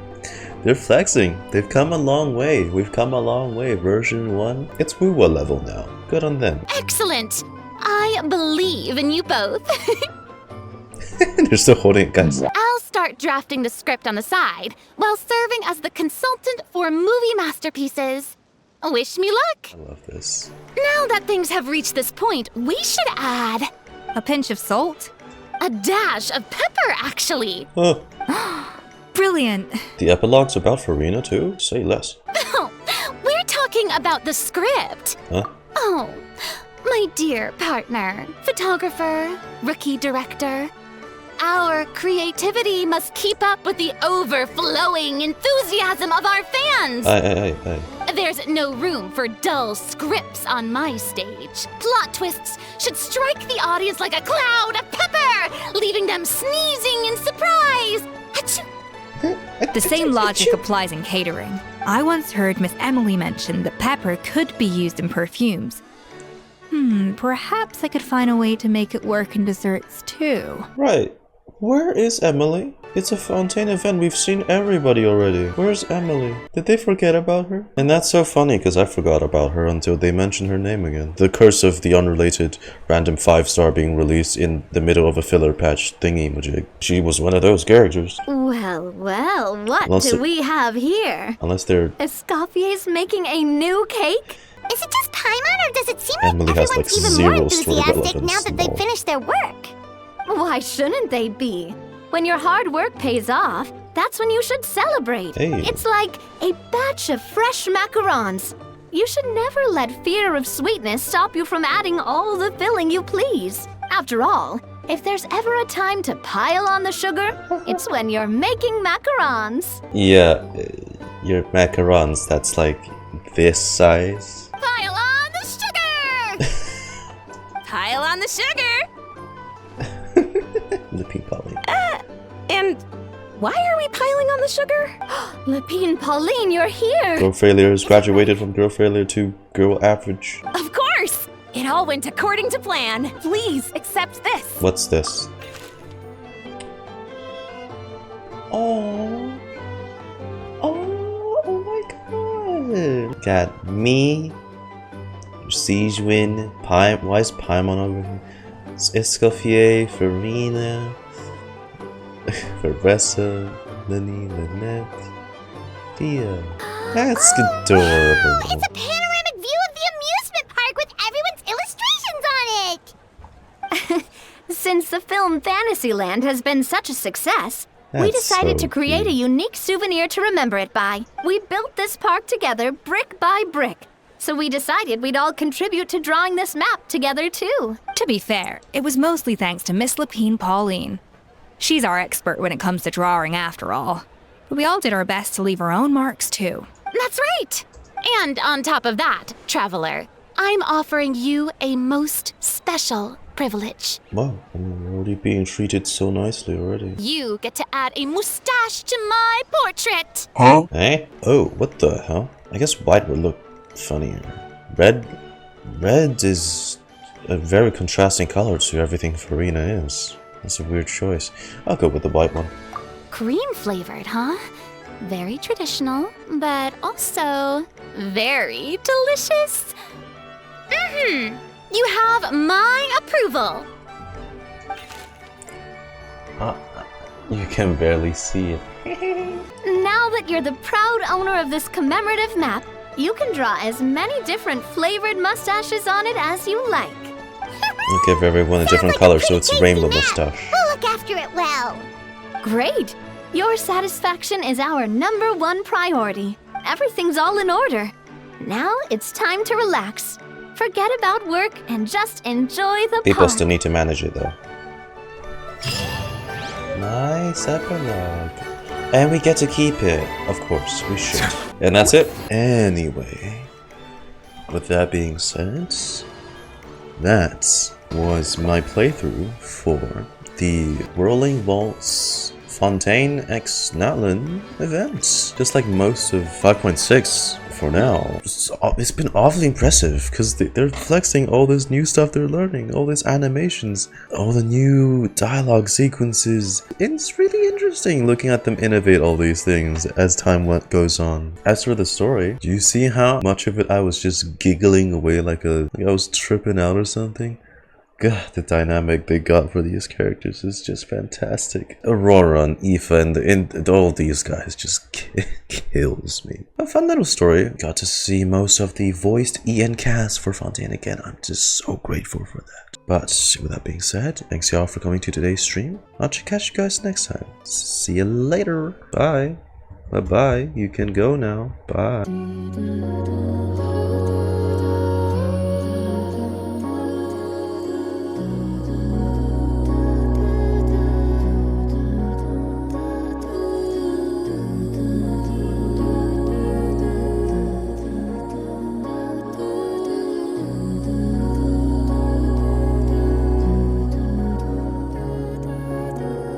They're flexing. They've come a long way. We've come a long way. Version 1. It's Wuwa level now. Good on them. Excellent. I believe in you both. They're still holding it, guys. I'll start drafting the script on the side while serving as the consultant for movie masterpieces. Wish me luck. I love this. Now that things have reached this point, we should add a pinch of salt, a dash of pepper, actually. Oh. Brilliant. The epilogue's about Furina too? Say less. We're talking about the script. Huh? Oh, my dear partner, photographer, rookie director. Our creativity must keep up with the overflowing enthusiasm of our fans. Aye. There's no room for dull scripts on my stage. Plot twists should strike the audience like a cloud of pepper, leaving them sneezing in surprise. Achoo! The same logic applies in catering. I once heard Miss Emily mention that pepper could be used in perfumes. Perhaps I could find a way to make it work in desserts too. Right. Where is Emily? It's a Fontaine event. We've seen everybody already. Where's Emily? Did they forget about her? And that's so funny because I forgot about her until they mentioned her name again. The curse of the unrelated random 5-star being released in the middle of a filler patch thingy-majig. She was one of those characters. Well, what Unless do it- we have here? Unless they're... Escoffier's making a new cake? Is it just Paimon, or does it seem Emily like has, everyone's like, even zero more story enthusiastic relevance now that they've involved. finished their work? Why shouldn't they be? When your hard work pays off, that's when you should celebrate. Hey. It's like a batch of fresh macarons. You should never let fear of sweetness stop you from adding all the filling you please. After all, if there's ever a time to pile on the sugar, it's when you're making macarons. Yeah, your macarons, that's like this size. Pile on the sugar! Pile on the sugar! Lepine Pauline. And why are we piling on the sugar? Lepine Pauline, you're here! Girl failure has graduated from girl failure to girl average. Of course! It all went according to plan. Please accept this. What's this? Oh. Oh my god. Got me, Siegewinne, why is Paimon over here? Escoffier, Furina, Varesa, Lynette, Dehya. That's adorable. It's a panoramic view of the amusement park with everyone's illustrations on it! Since the film Fantasyland has been such a success, we decided to create a unique souvenir to remember it by. We built this park together brick by brick. So we decided we'd all contribute to drawing this map together too. To be fair, it was mostly thanks to Miss Lepine Pauline. She's our expert when it comes to drawing after all. But we all did our best to leave our own marks too. That's right! And on top of that, Traveler, I'm offering you a most special privilege. Wow, I'm already being treated so nicely already. You get to add a mustache to my portrait! Huh? Eh? Oh, what the hell? I guess white would look funnier. Red is a very contrasting color to everything Furina is. That's a weird choice. I'll go with the white one. Cream flavored, huh? Very traditional, but also very delicious. You have my approval. You can barely see it. Now that you're the proud owner of this commemorative map, you can draw as many different flavored mustaches on it as you like. I'll give everyone a different color so it's a rainbow mustache. We'll look after it well. Great! Your satisfaction is our #1 priority. Everything's all in order. Now it's time to relax. Forget about work and just enjoy the People park. still need to manage it though. Nice epilogue. And we get to keep it. Of course, we should. And that's it. Anyway, with that being said, that was my playthrough for the Whirling Waltz Fontaine X Natlan event. Just like most of 5.6 for now. It's been awfully impressive because they're flexing all this new stuff they're learning, all these animations, all the new dialogue sequences. It's really interesting looking at them innovate all these things as time goes on. As for the story, do you see how much of it I was just giggling away like I was tripping out or something? God, the dynamic they got for these characters is just fantastic. Ororon Ifa and all these guys just kills me. A fun little story. Got to see most of the voiced EN cast for Fontaine again. I'm just so grateful for that. But with that being said, thanks y'all for coming to today's stream. I'll catch you guys next time. See you later. Bye. Bye-bye. You can go now. Bye.